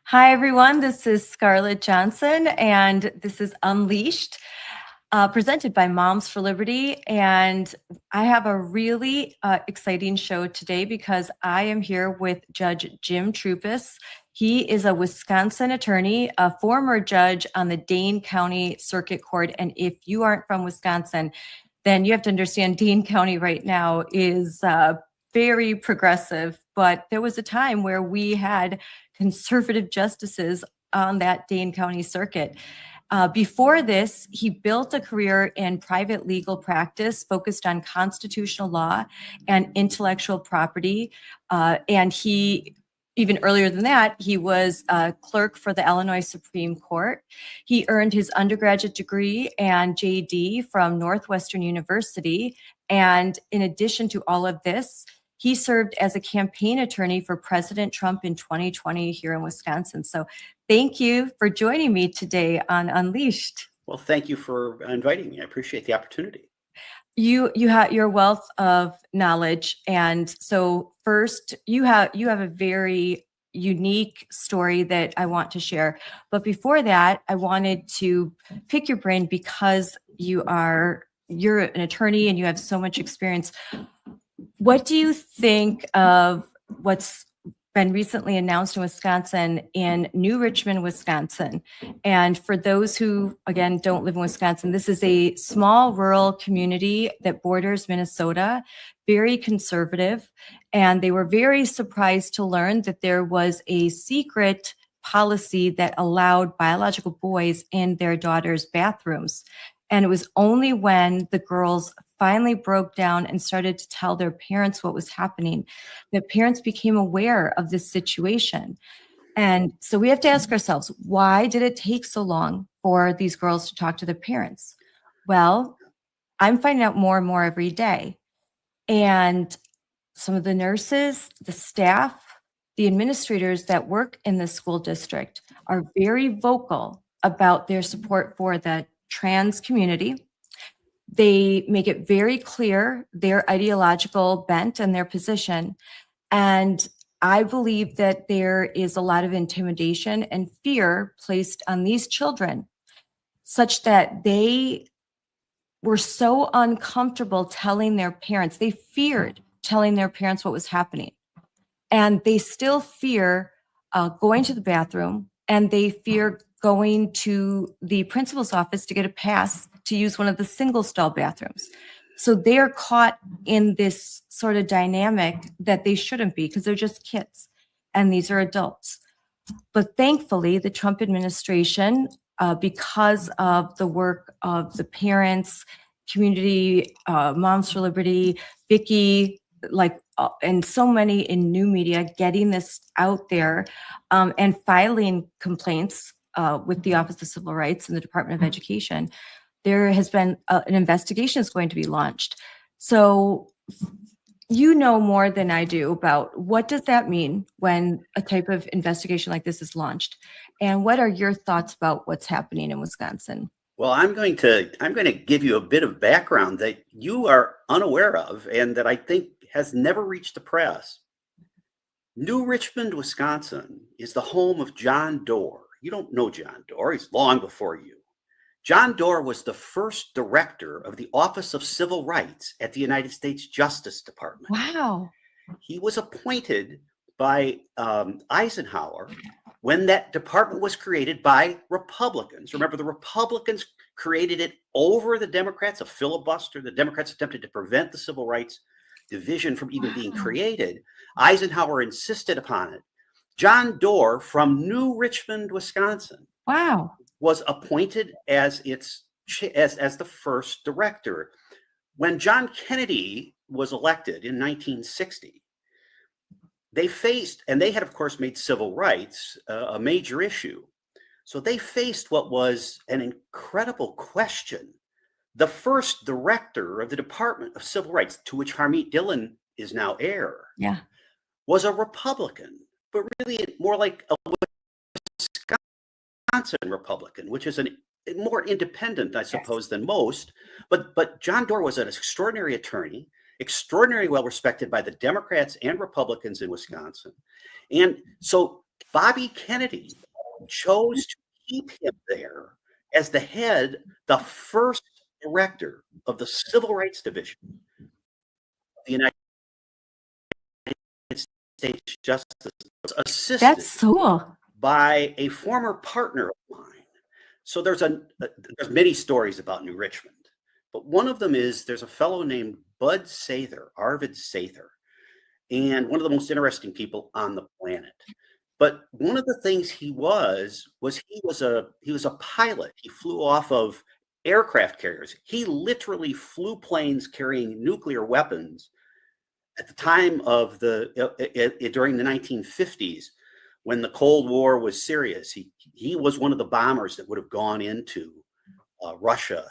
Hi, everyone. This is Scarlett Johnson, and this is Unleashed, presented by Moms for Liberty. And I have a really exciting show today because I am here with Judge Jim Troupis. He is a Wisconsin attorney, a former judge on the Dane County Circuit Court. And if you aren't from Wisconsin, then you have to understand Dane County right now is very progressive. But there was a time where we had conservative justices on that Dane County circuit. Before this, he built a career in private legal practice focused on constitutional law and intellectual property. And he, even earlier than that, he was a clerk for the Illinois Supreme Court. He earned his undergraduate degree and JD from Northwestern University. And in addition to all of this, he served as a campaign attorney for President Trump in 2020 here in Wisconsin. So thank you for joining me today on Unleashed. Well, thank you for inviting me. I appreciate the opportunity. You have your wealth of knowledge. And so first, you have a very unique story that I want to share. But before that, I wanted to pick your brain because you're an attorney and you have so much experience. What do you think of what's been recently announced in Wisconsin in New Richmond, Wisconsin? And for those who, again, don't live in Wisconsin, this is a small rural community that borders Minnesota, very conservative. And they were very surprised to learn that there was a secret policy that allowed biological boys in their daughters' bathrooms. And it was only when the girls finally broke down and started to tell their parents what was happening that parents became aware of this situation. And so we have to ask ourselves, why did it take so long for these girls to talk to their parents? Well, I'm finding out more and more every day. And some of the nurses, the staff, the administrators that work in the school district are very vocal about their support for the trans community. They make it very clear their ideological bent and their position. And I believe that there is a lot of intimidation and fear placed on these children, such that they were so uncomfortable telling their parents. They feared telling their parents what was happening. And they still fear going to the bathroom, and they fear going to the principal's office to get a pass to use one of the single stall bathrooms. So they're caught in this sort of dynamic that they shouldn't be because they're just kids and these are adults. But thankfully, the Trump administration, because of the work of the parents, community, Moms for Liberty, Vicki, and so many in new media getting this out there and filing complaints with the Office of Civil Rights and the Department of Education, there has been an investigation is going to be launched. So you know more than I do about what does that mean when a type of investigation like this is launched, and what are your thoughts about what's happening in Wisconsin? Well, I'm going to give you a bit of background that you are unaware of and that I think has never reached the press. New Richmond, Wisconsin is the home of John Doerr. You don't know John Doerr. He's long before you. John Doerr was the first director of the Office of Civil Rights at the United States Justice Department. Wow. He was appointed by Eisenhower when that department was created by Republicans. Remember, the Republicans created it over the Democrats, a filibuster. The Democrats attempted to prevent the Civil Rights Division from even being created. Eisenhower insisted upon it. John Doerr from New Richmond, Wisconsin, was appointed as the first director. When John Kennedy was elected in 1960, they had, of course, made civil rights a major issue. So they faced what was an incredible question. The first director of the Department of Civil Rights, to which Harmeet Dillon is now heir, was a Republican, but really more like a Wisconsin Republican, which is more independent, I suppose, than most. But John Doerr was an extraordinary attorney, extraordinarily well respected by the Democrats and Republicans in Wisconsin. And so Bobby Kennedy chose to keep him there as the first director of the Civil Rights Division of the United States Justice, was assisted That's so cool. by a former partner of mine. So there's many stories about New Richmond, but one of them is there's a fellow named Arvid Sather, and one of the most interesting people on the planet. But one of the things he was a pilot. He flew off of aircraft carriers. He literally flew planes carrying nuclear weapons at the time of during the 1950s, when the Cold War was serious. He was one of the bombers that would have gone into Russia,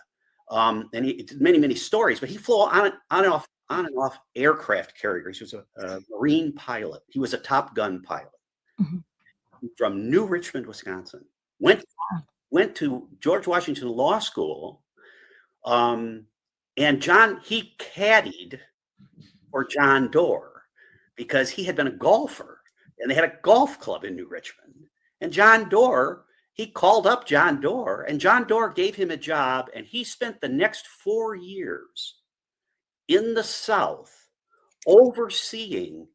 and he did many stories. But he flew on and off aircraft carriers. He was a Marine pilot. He was a Top Gun pilot. Mm-hmm. From New Richmond, Wisconsin. Went to George Washington Law School, and he caddied for John Doerr because he had been a golfer, and they had a golf club in New Richmond. And John Doerr, he called up John Doerr, and John Doerr gave him a job, and he spent the next 4 years in the South overseeing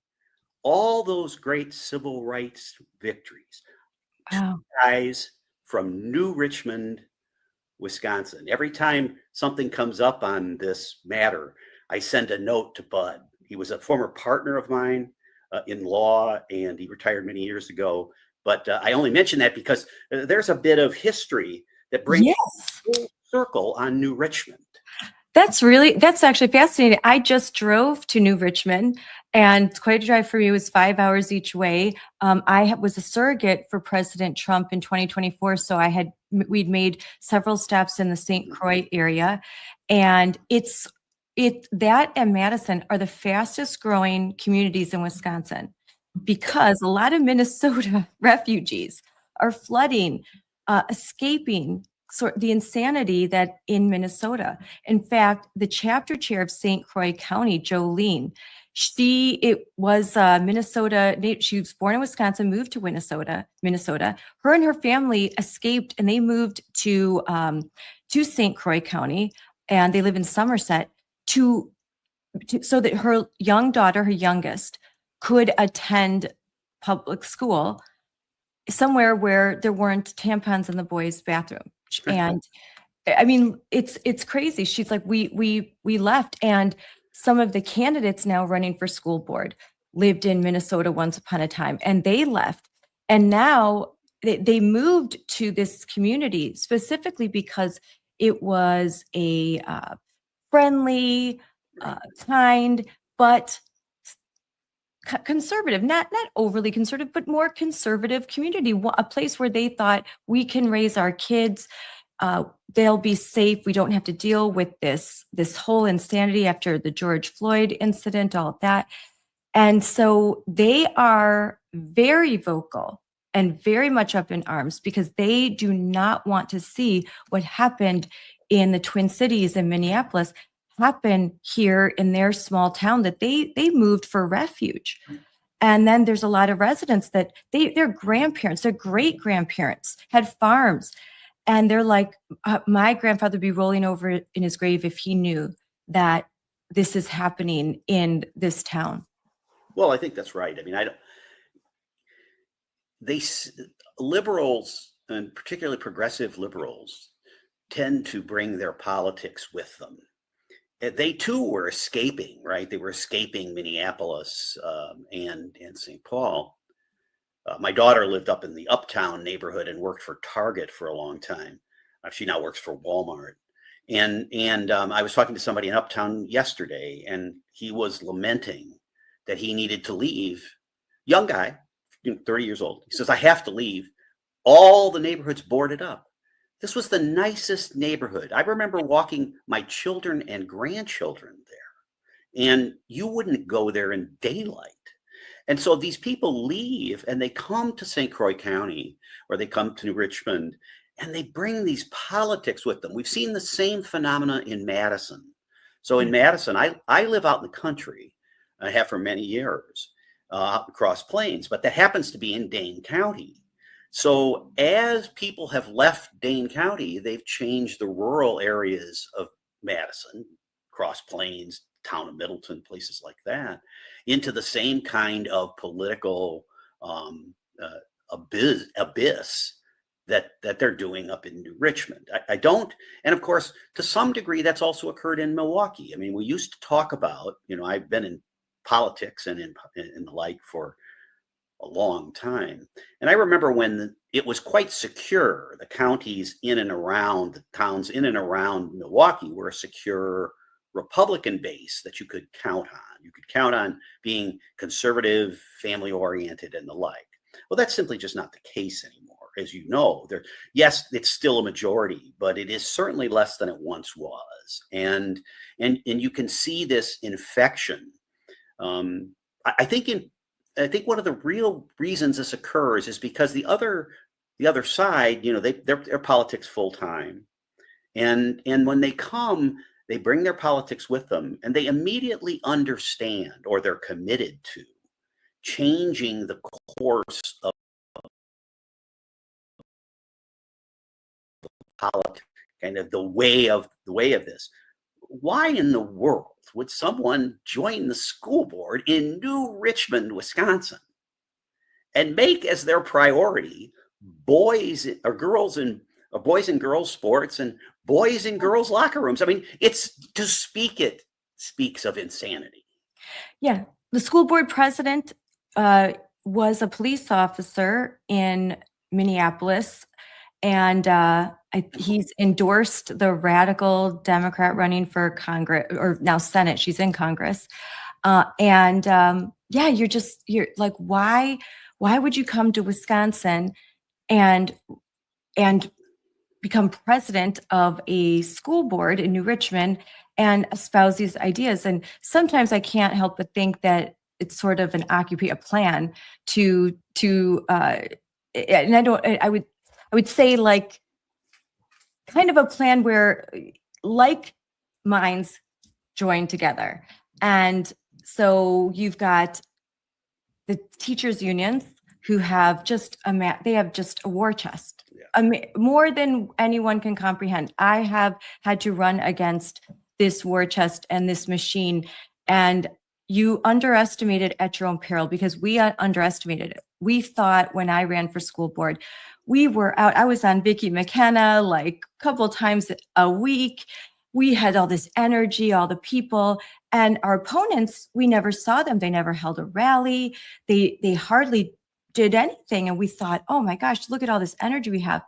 all those great civil rights victories. Wow. Two guys from New Richmond, Wisconsin. Every time something comes up on this matter, I send a note to Bud. He was a former partner of mine in law, and he retired many years ago. But I only mention that because there's a bit of history that brings full circle on New Richmond. That's actually fascinating. I just drove to New Richmond, and quite a drive for me. It was 5 hours each way. I was a surrogate for President Trump in 2024, so we'd made several stops in the St. Croix area, and that and Madison are the fastest growing communities in Wisconsin, because a lot of Minnesota refugees are flooding, escaping the insanity that in Minnesota. In fact, the chapter chair of St. Croix County, Jolene, she was Minnesota. She was born in Wisconsin, moved to Minnesota. Her and her family escaped, and they moved to St. Croix County, and they live in Somerset so that her young daughter, her youngest, could attend public school somewhere where there weren't tampons in the boys' bathroom. And I mean, it's crazy. She's like, we left, and some of the candidates now running for school board lived in Minnesota once upon a time, and they left, and now they moved to this community specifically because it was a friendly, kind, but conservative, not overly conservative, but more conservative community, a place where they thought we can raise our kids. They'll be safe. We don't have to deal with this whole insanity after the George Floyd incident, all of that. And so they are very vocal and very much up in arms because they do not want to see what happened in the Twin Cities in Minneapolis happen here in their small town, that they moved for refuge. And then there's a lot of residents that their grandparents, their great grandparents had farms. And they're like, my grandfather would be rolling over in his grave if he knew that this is happening in this town. Well, I think that's right. I mean, liberals, and particularly progressive liberals, tend to bring their politics with them. They too were escaping, right? They were escaping Minneapolis and St. Paul. My daughter lived up in the Uptown neighborhood and worked for Target for a long time. She now works for Walmart. And I was talking to somebody in Uptown yesterday, and he was lamenting that he needed to leave. Young guy, 30 years old. He says, I have to leave. All the neighborhood's boarded up. This was the nicest neighborhood. I remember walking my children and grandchildren there, and you wouldn't go there in daylight. And so these people leave, and they come to St. Croix County, or they come to New Richmond, and they bring these politics with them. We've seen the same phenomena in Madison. So in Madison, I live out in the country. I have for many years. Cross Plains, but that happens to be in Dane County. So as people have left Dane County, they've changed the rural areas of Madison, Cross Plains, town of Middleton, places like that, into the same kind of political abyss that they're doing up in New Richmond. I don't, and of course, to some degree, that's also occurred in Milwaukee. I mean, we used to talk about, I've been in politics and in the like for a long time. And I remember when it was quite secure, the counties in and around, the towns in and around Milwaukee were a secure Republican base that you could count on. You could count on being conservative, family oriented, and the like. Well, that's simply just not the case anymore. As you know, yes, it's still a majority, but it is certainly less than it once was. And you can see this infection. I think one of the real reasons this occurs is because the other side, they're politics full time, and when they come, they bring their politics with them, and they immediately understand, or they're committed to, changing the course of politics, kind of the way of this. Why in the world would someone join the school board in New Richmond, Wisconsin, and make as their priority boys and girls sports and boys and girls locker rooms? I mean, it speaks of insanity. Yeah. The school board president was a police officer in Minneapolis, and he's endorsed the radical Democrat running for Congress, or now Senate. She's in Congress. You're like, why would you come to Wisconsin and become president of a school board in New Richmond and espouse these ideas? And sometimes I can't help but think that it's sort of a plan I would say, like, kind of a plan where like minds join together. And so you've got the teachers unions who have just a war chest, more than anyone can comprehend. I have had to run against this war chest and this machine, and you underestimate it at your own peril, because we underestimated it. We thought, when I ran for school board, we were out. I was on Vicki McKenna like a couple of times a week. We had all this energy, all the people, and our opponents, we never saw them. They never held a rally. They hardly did anything. And we thought, oh my gosh, look at all this energy we have.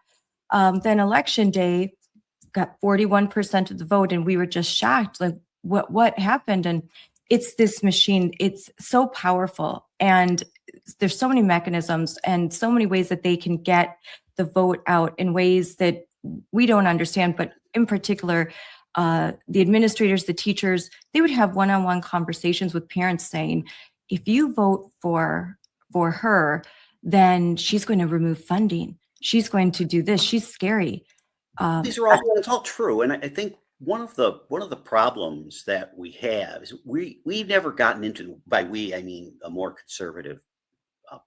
Then election day got 41% of the vote, and we were just shocked. Like, what happened? And it's this machine. It's so powerful, and there's so many mechanisms and so many ways that they can get the vote out in ways that we don't understand. But in particular, the administrators, the teachers, they would have one-on-one conversations with parents saying, if you vote for her, then she's going to remove funding. She's going to do this. She's scary. It's all true. And I think one of the problems that we have is we've never gotten into, by we, I mean a more conservative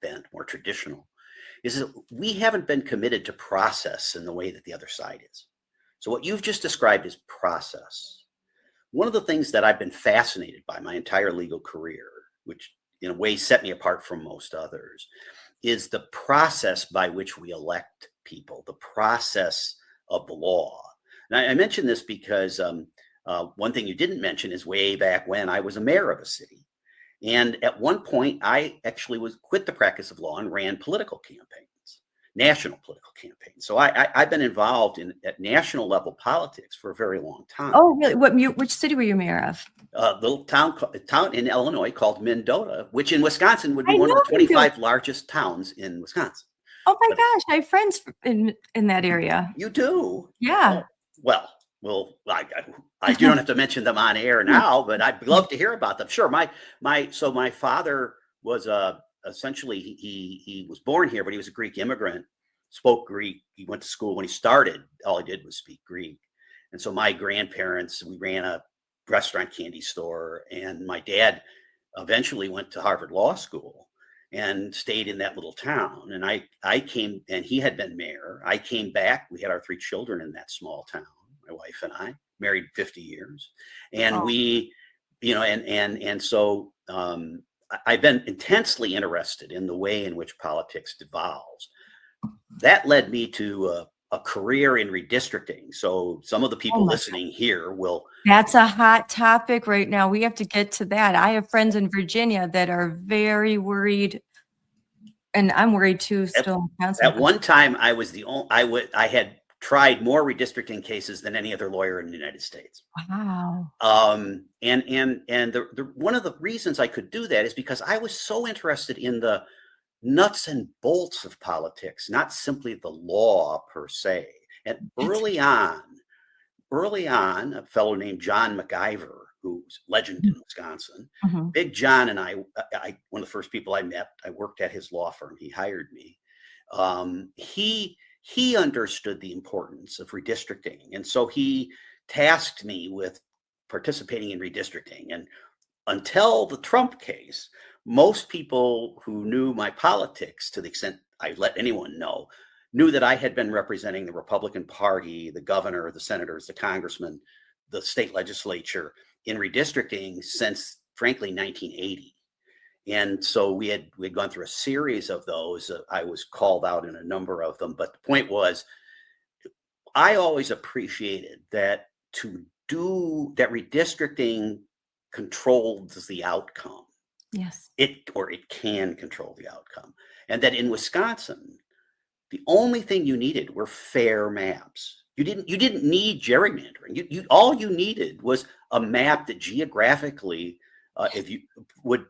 bent, more traditional, is that we haven't been committed to process in the way that the other side is. So what you've just described is process. One of the things that I've been fascinated by my entire legal career, which in a way set me apart from most others, is the process by which we elect people, the process of the law. And I mention this because one thing you didn't mention is way back when I was a mayor of a city. And at one point, I actually quit the practice of law and ran political campaigns, national political campaigns. So I've been involved at national level politics for a very long time. Oh, really? Which city were you mayor of? A little town in Illinois called Mendota, which in Wisconsin would be one of the 25 largest towns in Wisconsin. Oh my gosh, I have friends in that area. You do? Yeah. Well, you don't have to mention them on air now, but I'd love to hear about them. Sure. My father was essentially he was born here, but he was a Greek immigrant, spoke Greek. He went to school. When he started, all he did was speak Greek. And so my grandparents, we ran a restaurant, candy store, and my dad eventually went to Harvard Law School. and stayed in that little town. And I came, and he had been mayor. I came back. We had our 3 children in that small town, my wife and I, married 50 years. And Oh. we, and so I've been intensely interested in the way in which politics devolves. That led me to a career in redistricting. So some of the people listening here will. That's a hot topic right now. We have to get to that. I have friends in Virginia that are very worried, and I'm worried too. Still in Wisconsin. At one time, I was the only. I had tried more redistricting cases than any other lawyer in the United States. Wow. And the one of the reasons I could do that is because I was so interested in the nuts and bolts of politics, not simply the law per se. And early on, a fellow named John MacIver, who's legend in Wisconsin, Big John and I, one of the first people I met, I worked at his law firm. He hired me. He understood the importance of redistricting. And so he tasked me with participating in redistricting. And until the Trump case, most people who knew my politics, to the extent I let anyone know, knew that I had been representing the Republican Party, the governor, the senators, the congressmen, the state legislature in redistricting since, frankly, 1980. And so we'd gone through a series of those. I was called out in a number of them. But the point was, I always appreciated that redistricting controls the outcome. Yes. It can control the outcome. And that in Wisconsin, the only thing you needed were fair maps. You didn't need gerrymandering. All you needed was a map that geographically, if you would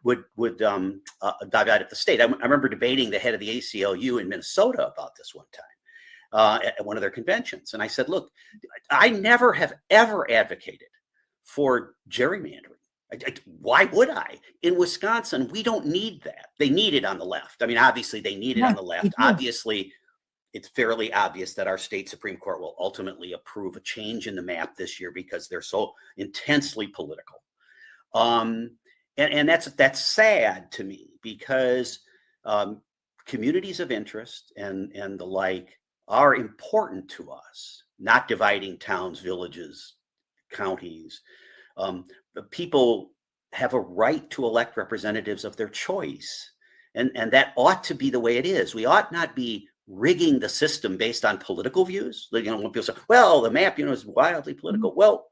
divide up the state. I remember debating the head of the ACLU in Minnesota about this one time at one of their conventions, and I said, "Look, I never have ever advocated for gerrymandering. Why would I? In Wisconsin, we don't need that. They need it on the left. I mean, obviously, they need it on the left. Obviously, it's fairly obvious that our state Supreme Court will ultimately approve a change in the map this year because they're so intensely political. And that's sad to me because communities of interest and the like are important to us, not dividing towns, villages, counties. But people have a right to elect representatives of their choice. And that ought to be the way it is. We ought not be rigging the system based on political views. When people say, well, the map, is wildly political. Well,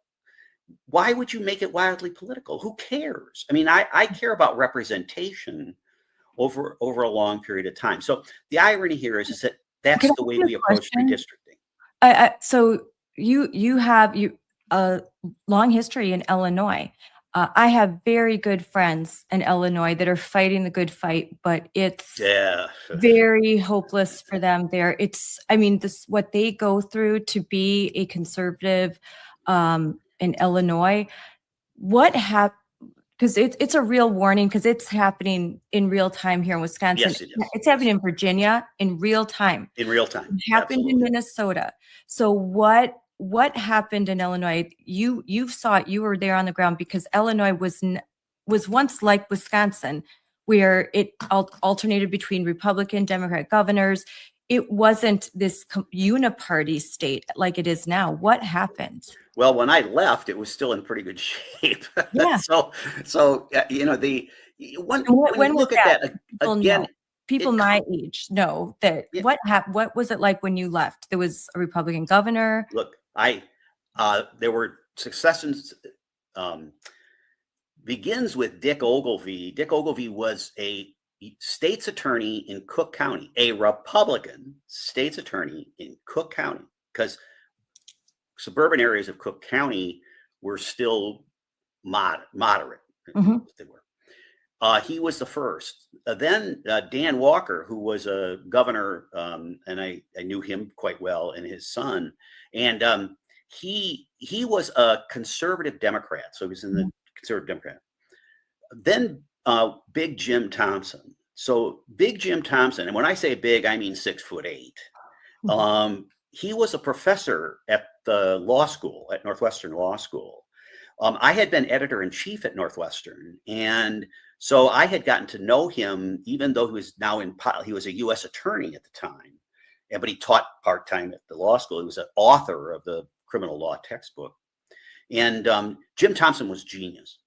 why would you make it wildly political? Who cares? I mean, I care about representation over a long period of time. So the irony here is that that's the way we approach redistricting. So you have a long history in Illinois. I have very good friends in Illinois that are fighting the good fight, but it's very hopeless for them there. What they go through to be a conservative in Illinois, because it's a real warning, because it's happening in real time here in Wisconsin. Yes, it is. It's happening in Virginia in real time. In real time. It happened in Minnesota. So what happened in Illinois? You saw it. You were there on the ground, because Illinois was once like Wisconsin, where it alternated between Republican, Democrat governors. It wasn't this uniparty state like it is now. What happened? Well, when I left, it was still in pretty good shape. Yeah. So when you look at that again, people my age know that. Yeah. What was it like when you left? There was a Republican governor. Look, there were successions. Begins with Dick Ogilvie. Dick Ogilvie was a state's attorney in Cook County, a Republican state's attorney in Cook County, because suburban areas of Cook County were still moderate. They were. He was the first. Then Dan Walker, who was a governor, and I knew him quite well, and his son, and he was a conservative Democrat, so he was in the conservative Democrat. Then Big Jim Thompson. So Big Jim Thompson, and when I say big, I mean 6'8". He was a professor at the law school, at Northwestern Law School. I had been editor-in-chief at Northwestern, and So I had gotten to know him, even though he was he was a U.S. attorney at the time, but he taught part-time at the law school. He was an author of the criminal law textbook. And Jim Thompson was genius,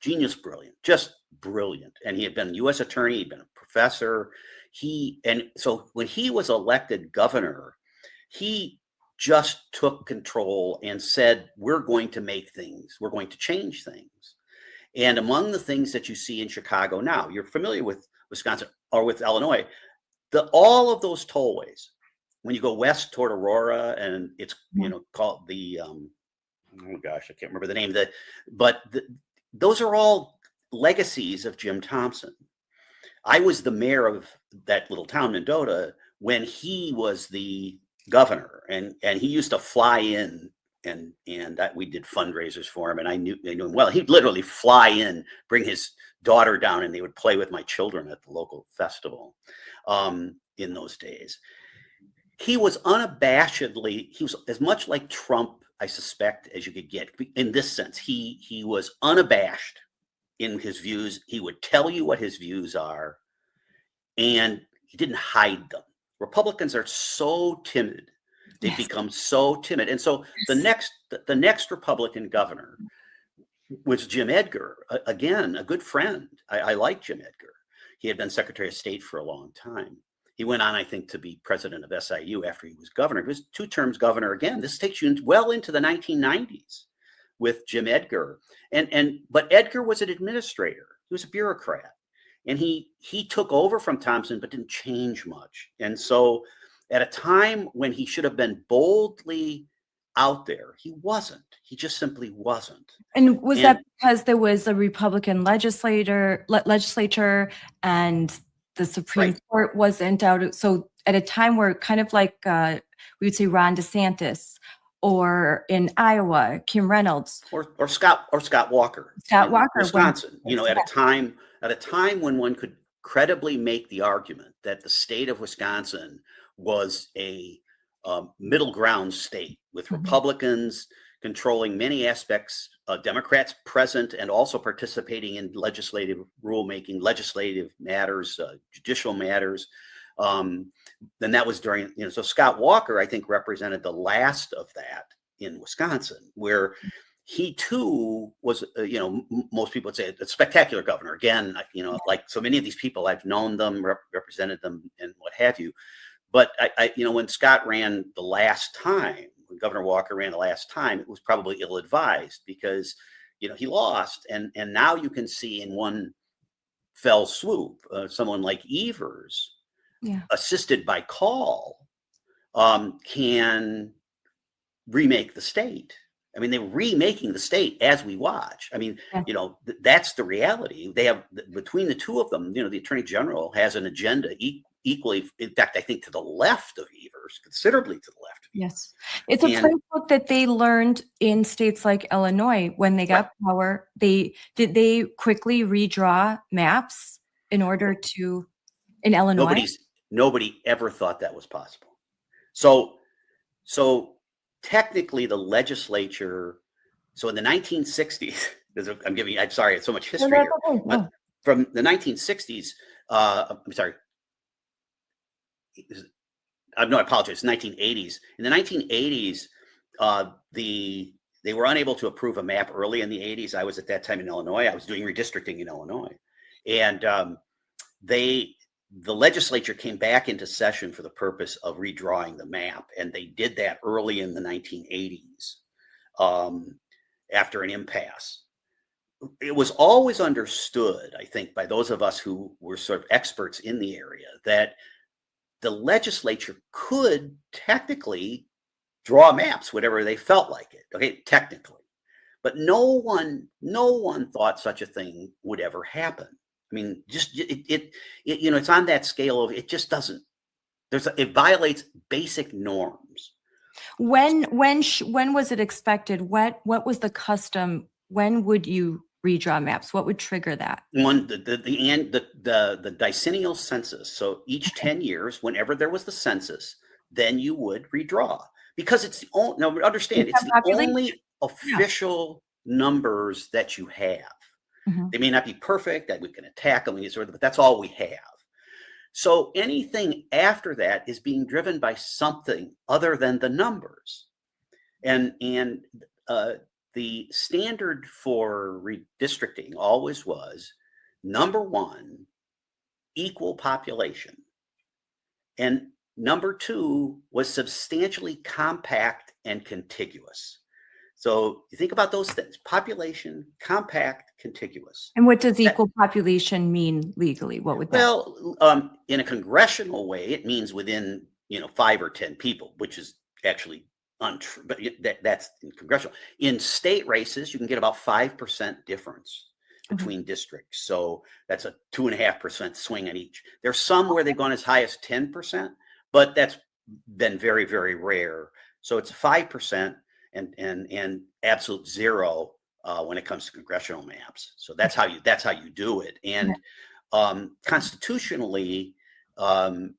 brilliant, just brilliant. And he had been a U.S. attorney, he'd been a professor. So when he was elected governor, he just took control and said, we're going to change things. And among the things that you see in Chicago now, you're familiar with Wisconsin or with Illinois, all of those tollways, when you go west toward Aurora, and it's called the oh gosh, I can't remember the name of those are all legacies of Jim Thompson. I was the mayor of that little town, Mendota, when he was the governor, and he used to fly in, and we did fundraisers for him, and I knew him well. He'd literally fly in, bring his daughter down, and they would play with my children at the local festival in those days. He was as much like Trump, I suspect, as you could get, in this sense. He was unabashed in his views. He would tell you what his views are, and he didn't hide them. Republicans are so timid. They've become so timid. And so the next Republican governor was Jim Edgar. Again, a good friend. I like Jim Edgar. He had been Secretary of State for a long time. He went on, I think, to be president of SIU after he was governor. He was 2 terms governor again. This takes you well into the 1990s with Jim Edgar. But Edgar was an administrator. He was a bureaucrat. And he took over from Thompson, but didn't change much. And so at a time when he should have been boldly out there, he wasn't. He just simply wasn't. And that because there was a Republican legislature and the Supreme Court wasn't out? So at a time where kind of like we would say Ron DeSantis, or in Iowa, Kim Reynolds, or Scott Walker, Wisconsin. At a time when one could credibly make the argument that the state of Wisconsin was a middle ground state with Republicans controlling many aspects, Democrats present and also participating in legislative rulemaking, legislative matters, judicial matters. Then that was during, so Scott Walker, I think, represented the last of that in Wisconsin, where he too was, most people would say a spectacular governor. Again, like so many of these people, I've known them, represented them, and what have you. But when Scott ran the last time, when Governor Walker ran the last time, it was probably ill-advised because, he lost. And now you can see in one fell swoop, someone like Evers, assisted by Call, can remake the state. I mean, they're remaking the state as we watch. I mean, that's the reality. They have, between the two of them, the Attorney General has an agenda equally, in fact, I think to the left of Evers, considerably to the left. Yes. It's a playbook that they learned in states like Illinois when they got power. Did they quickly redraw maps in order to, in Illinois? Nobody ever thought that was possible. So technically the legislature, so in the 1960s, I'm sorry, it's so much history here. But from the 1960s, I'm sorry. I apologize. 1980s. In the 1980s, they were unable to approve a map early in the 80s. I was at that time in Illinois. I was doing redistricting in Illinois, and the legislature came back into session for the purpose of redrawing the map, and they did that early in the 1980s after an impasse. It was always understood, I think, by those of us who were sort of experts in the area that the legislature could technically draw maps, whatever they felt like it. Okay, technically, but no one thought such a thing would ever happen. I mean, just it's on that scale of it just doesn't. It violates basic norms. When was it expected? What was the custom? When would you redraw maps? What would trigger that? The decennial census. So each 10 years, whenever there was the census, then you would redraw, because it's the only. Now understand, it's the only official numbers that you have. Mhm. They may not be perfect, that we can attack them, but that's all we have. So anything after that is being driven by something other than the numbers. And the standard for redistricting always was, number one, equal population. And number two was substantially compact and contiguous. So you think about those things: population, compact, contiguous. And what does equal population mean legally? What would that? Well, in a congressional way, it means within 5 or 10 people, which is actually untrue. But that's in congressional. In state races, you can get about 5% difference between districts. So that's a 2.5% swing on each. There's some where they've gone as high as 10%, but that's been very, very rare. So it's 5% and absolute zero when it comes to congressional maps. So that's how you do it. And constitutionally, the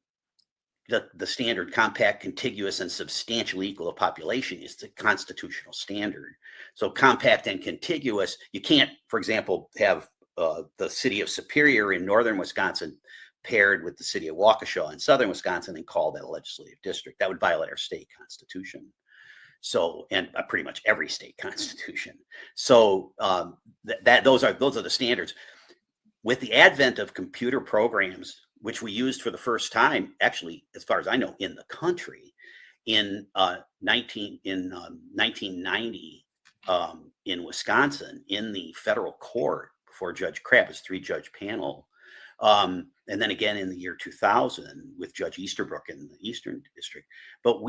standard compact, contiguous, and substantially equal of population is the constitutional standard. So compact and contiguous, you can't, for example, have the city of Superior in northern Wisconsin paired with the city of Waukesha in southern Wisconsin and call that a legislative district. That would violate our state constitution. So, and pretty much every state constitution. So those are the standards. With the advent of computer programs, which we used for the first time, actually, as far as I know, in the country, in 1990, in Wisconsin, in the federal court before Judge Troupis, 3-judge panel, and then again in the year 2000 with Judge Easterbrook in the Eastern District. But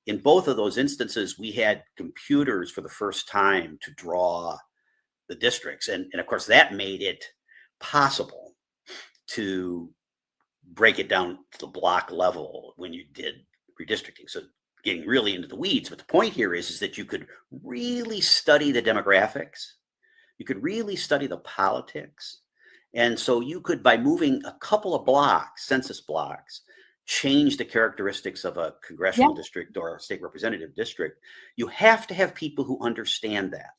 in both of those instances, we had computers for the first time to draw the districts. And of course, that made it possible to break it down to the block level when you did redistricting. So getting really into the weeds, but the point here is that you could really study the demographics. You could really study the politics. And so you could, by moving a couple of blocks, census blocks, change the characteristics of a congressional district or a state representative district. You have to have people who understand that.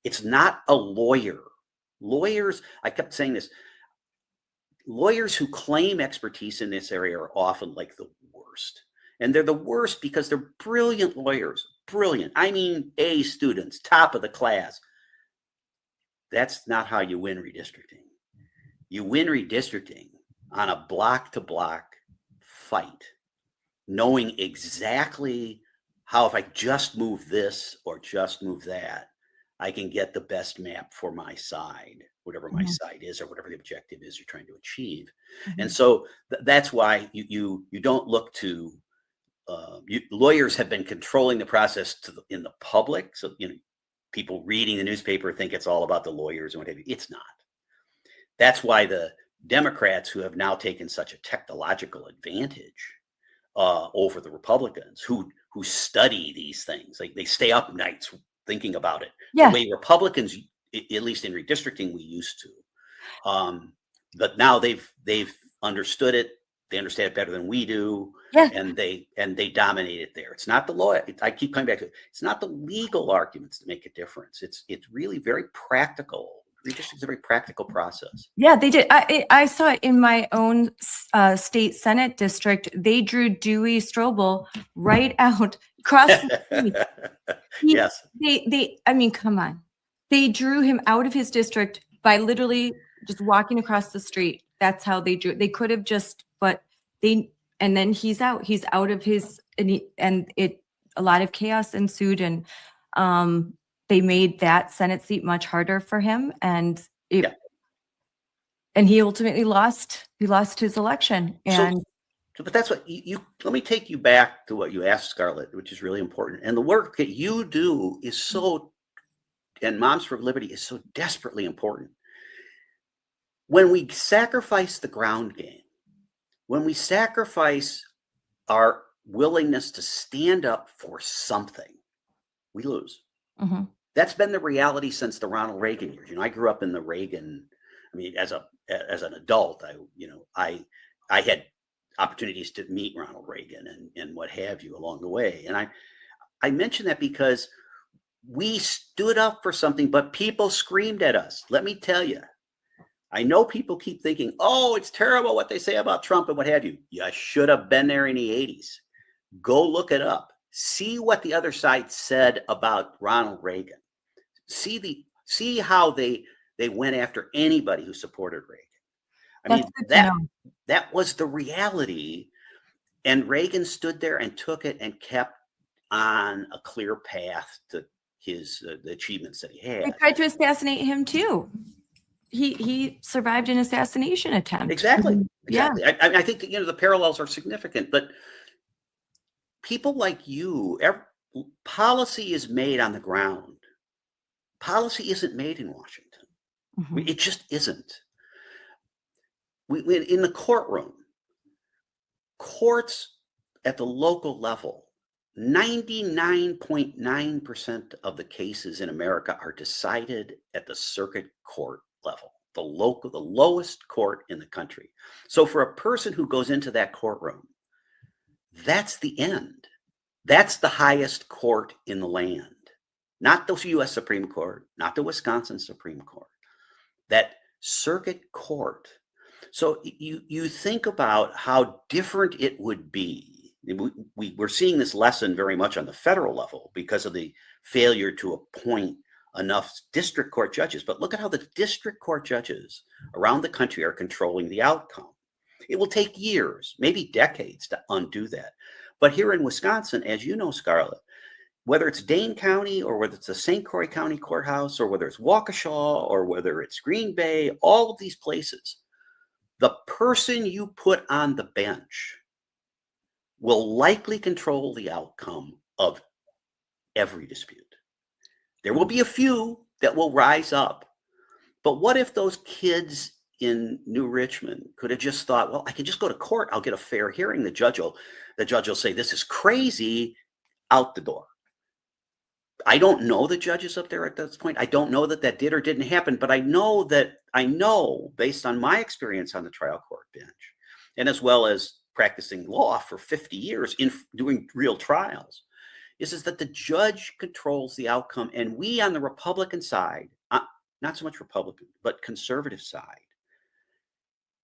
It's not a lawyer. Lawyers, I kept saying this, lawyers who claim expertise in this area are often like the worst. And they're the worst because they're brilliant lawyers, brilliant. I mean, A students, top of the class. That's not how you win redistricting. You win redistricting on a block-to-block fight, knowing exactly how, if I just move this or just move that, I can get the best map for my side, whatever my side is or whatever the objective is you're trying to achieve. And so that's why you don't look to lawyers have been controlling the process in the public. So people reading the newspaper think it's all about the lawyers and what have you. It's not. That's why the Democrats, who have now taken such a technological advantage over the Republicans, who study these things, like they stay up nights thinking about it. The way Republicans, at least in redistricting, we used to. But now they've understood it. They understand it better than we do. And they dominate it there. It's not the law. I keep coming back to it. It's not the legal arguments that make a difference. It's really very practical. Redistricting is a very practical process. Yeah, they did. I saw it in my own state Senate district. They drew Dewey Strobel right out across the street. Yes. I mean, come on. They drew him out of his district by literally just walking across the street. That's how they drew. They could have and then he's out. He's out of his, a lot of chaos ensued, and they made that Senate seat much harder for him, and he ultimately lost. He lost his election. And but that's what let me take you back to what you asked, Scarlett, which is really important. And the work that you do is and Moms for Liberty is so desperately important. When we sacrifice the ground game, when we sacrifice our willingness to stand up for something, we lose. That's been the reality since the Ronald Reagan years. I grew up in the Reagan. I mean, as an adult, I had opportunities to meet Ronald Reagan and what have you along the way. And I mention that because we stood up for something, but people screamed at us. Let me tell you, I know people keep thinking, oh, it's terrible what they say about Trump and what have you. You should have been there in the 80s. Go look it up. See what the other side said about Ronald Reagan. See how they went after anybody who supported Reagan. I That's mean, good to know. that was the reality. And Reagan stood there and took it and kept on a clear path to his the achievements that he They had. tried to assassinate him too. He survived an assassination attempt. Exactly. Yeah. I think that, the parallels are significant, but people like you, policy is made on the ground. Policy isn't made in Washington. Mhm. It just isn't. We in the courtroom, courts at the local level, 99.9% of the cases in America are decided at the circuit court level, the lowest court in the country. So for a person who goes into that courtroom, that's the end. That's the highest court in the land. Not the U.S. Supreme Court, not the Wisconsin Supreme Court, that circuit court. So you think about how different it would be. We're seeing this lesson very much on the federal level because of the failure to appoint enough district court judges. But look at how the district court judges around the country are controlling the outcome. It will take years, maybe decades, to undo that. But here in Wisconsin, as you know, Scarlett, whether it's Dane County or whether it's the St. Croix County Courthouse or whether it's Waukesha or whether it's Green Bay, all of these places, the person you put on the bench will likely control the outcome of every dispute. There will be a few that will rise up. But what if those kids in New Richmond could have just thought, well, I can just go to court. I'll get a fair hearing. The judge will say, this is crazy, out the door. I don't know the judges up there at this point. I don't know that did or didn't happen, but I know based on my experience on the trial court bench, and as well as practicing law for 50 years in doing real trials, is that the judge controls the outcome. And we on the Republican side, not so much Republican, but conservative side,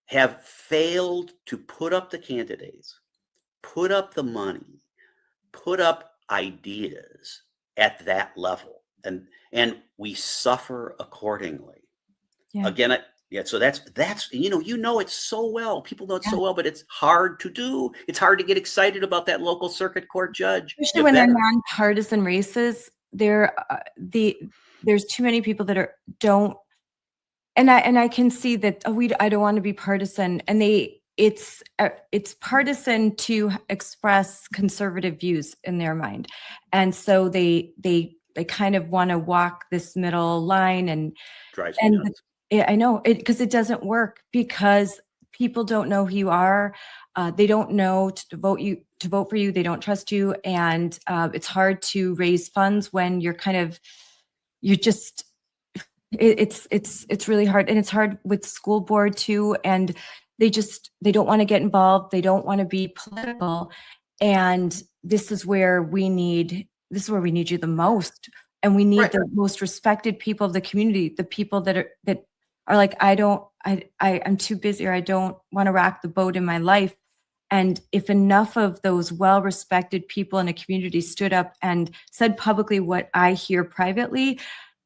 have failed to put up the candidates, put up the money, put up ideas at that level, and we suffer accordingly. Yeah. Again, so that's it so well. People know it so well, but it's hard to do. It's hard to get excited about that local circuit court judge, especially when they're nonpartisan races. There's too many people that don't, and I can see that. I don't want to be partisan, and it's partisan to express conservative views in their mind, and so they kind of want to walk this middle line, and drives me nuts. I know it, because it doesn't work, because people don't know who you are. They don't know to vote for you. They don't trust you, and it's hard to raise funds when it's really hard, and it's hard with school board too. And they don't want to get involved. They don't want to be political. And this is where we need you the most. And we need the most respected people of the community, the people that are like, I'm too busy, or I don't want to rock the boat in my life. And if enough of those well-respected people in a community stood up and said publicly what I hear privately,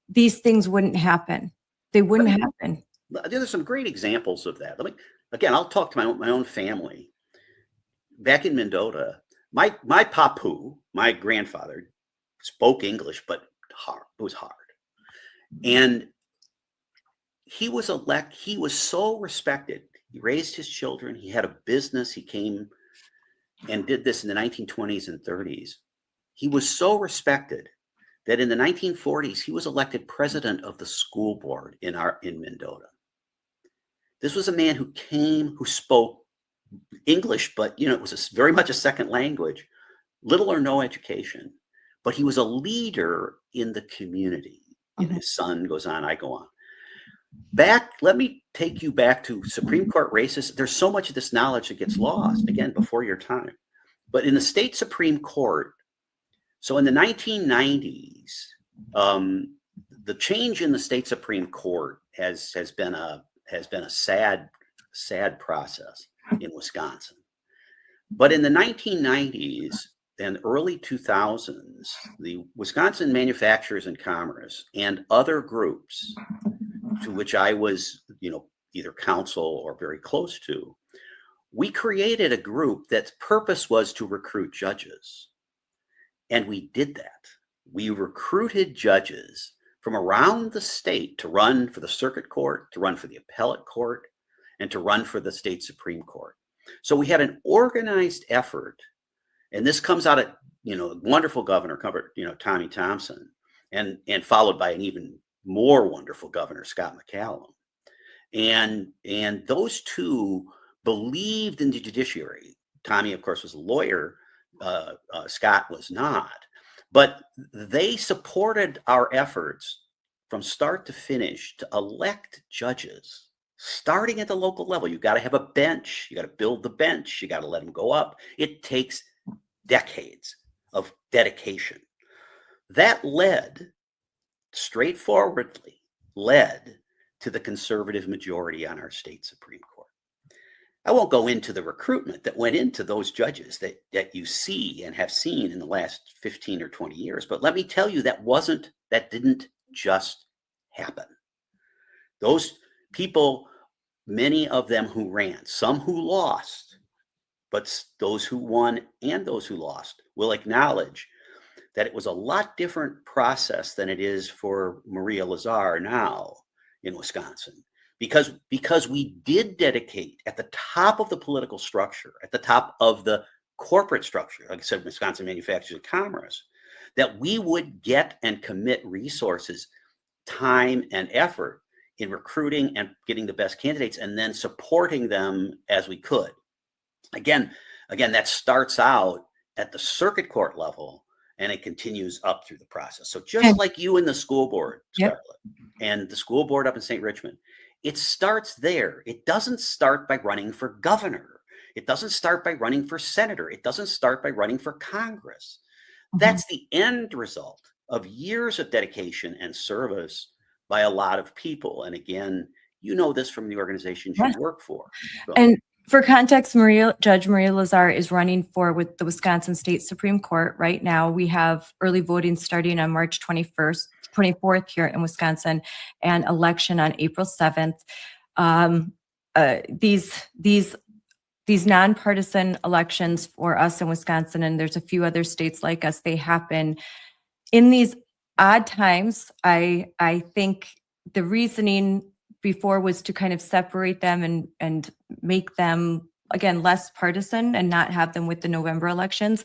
these things wouldn't happen. They wouldn't happen. There's some great examples of that. I'll talk to my own family. Back in Mendota, my papu, my grandfather, spoke English, but it was hard. And he was so respected. He raised his children. He had a business. He came and did this in the 1920s and 30s. He was so respected that in the 1940s, he was elected president of the school board in Mendota. This was a man who spoke English, but it was very much a second language, little or no education, but he was a leader in the community. His son goes on, I go on. Let me take you back to Supreme Court races. There's so much of this knowledge that gets lost, again, before your time. But in the state Supreme Court, so in the 1990s, the change in the state Supreme Court has been a has been a sad, sad process in Wisconsin. But in the 1990s and early 2000s, the Wisconsin Manufacturers and Commerce and other groups to which I was, either counsel or very close to, we created a group that's purpose was to recruit judges. And we did that. We recruited judges from around the state to run for the circuit court, to run for the appellate court, and to run for the state Supreme Court. So we had an organized effort, and this comes out of, a wonderful governor, Tommy Thompson, and followed by an even more wonderful governor, Scott McCallum. And those two believed in the judiciary. Tommy, of course, was a lawyer. Scott was not. But they supported our efforts from start to finish to elect judges, starting at the local level. You got to have a bench. You got to build the bench. You got to let them go up. It takes decades of dedication. That straightforwardly led to the conservative majority on our state Supreme Court. I won't go into the recruitment that went into those judges that you see and have seen in the last 15 or 20 years. But let me tell you, that didn't just happen. Those people, many of them who ran, some who lost, but those who won and those who lost will acknowledge that it was a lot different process than it is for Maria Lazar now in Wisconsin. Because we did dedicate at the top of the political structure, at the top of the corporate structure, like I said, Wisconsin Manufacturers and Commerce, that we would get and commit resources, time, and effort in recruiting and getting the best candidates and then supporting them as we could. Again, that starts out at the circuit court level and it continues up through the process. So just like you in the school board, Scarlett, and the school board up in St. Richmond, it starts there. It doesn't start by running for governor. It doesn't start by running for senator. It doesn't start by running for Congress. That's the end result of years of dedication and service by a lot of people. And again, you know this from the organizations you work for. So. And for context, Judge Maria Lazar is running with the Wisconsin State Supreme Court right now. We have early voting starting on March 24th here in Wisconsin, and election on April 7th. These nonpartisan elections for us in Wisconsin, and there's a few other states like us, they happen in these odd times. I think the reasoning before was to kind of separate them and make them, again, less partisan and not have them with the November elections.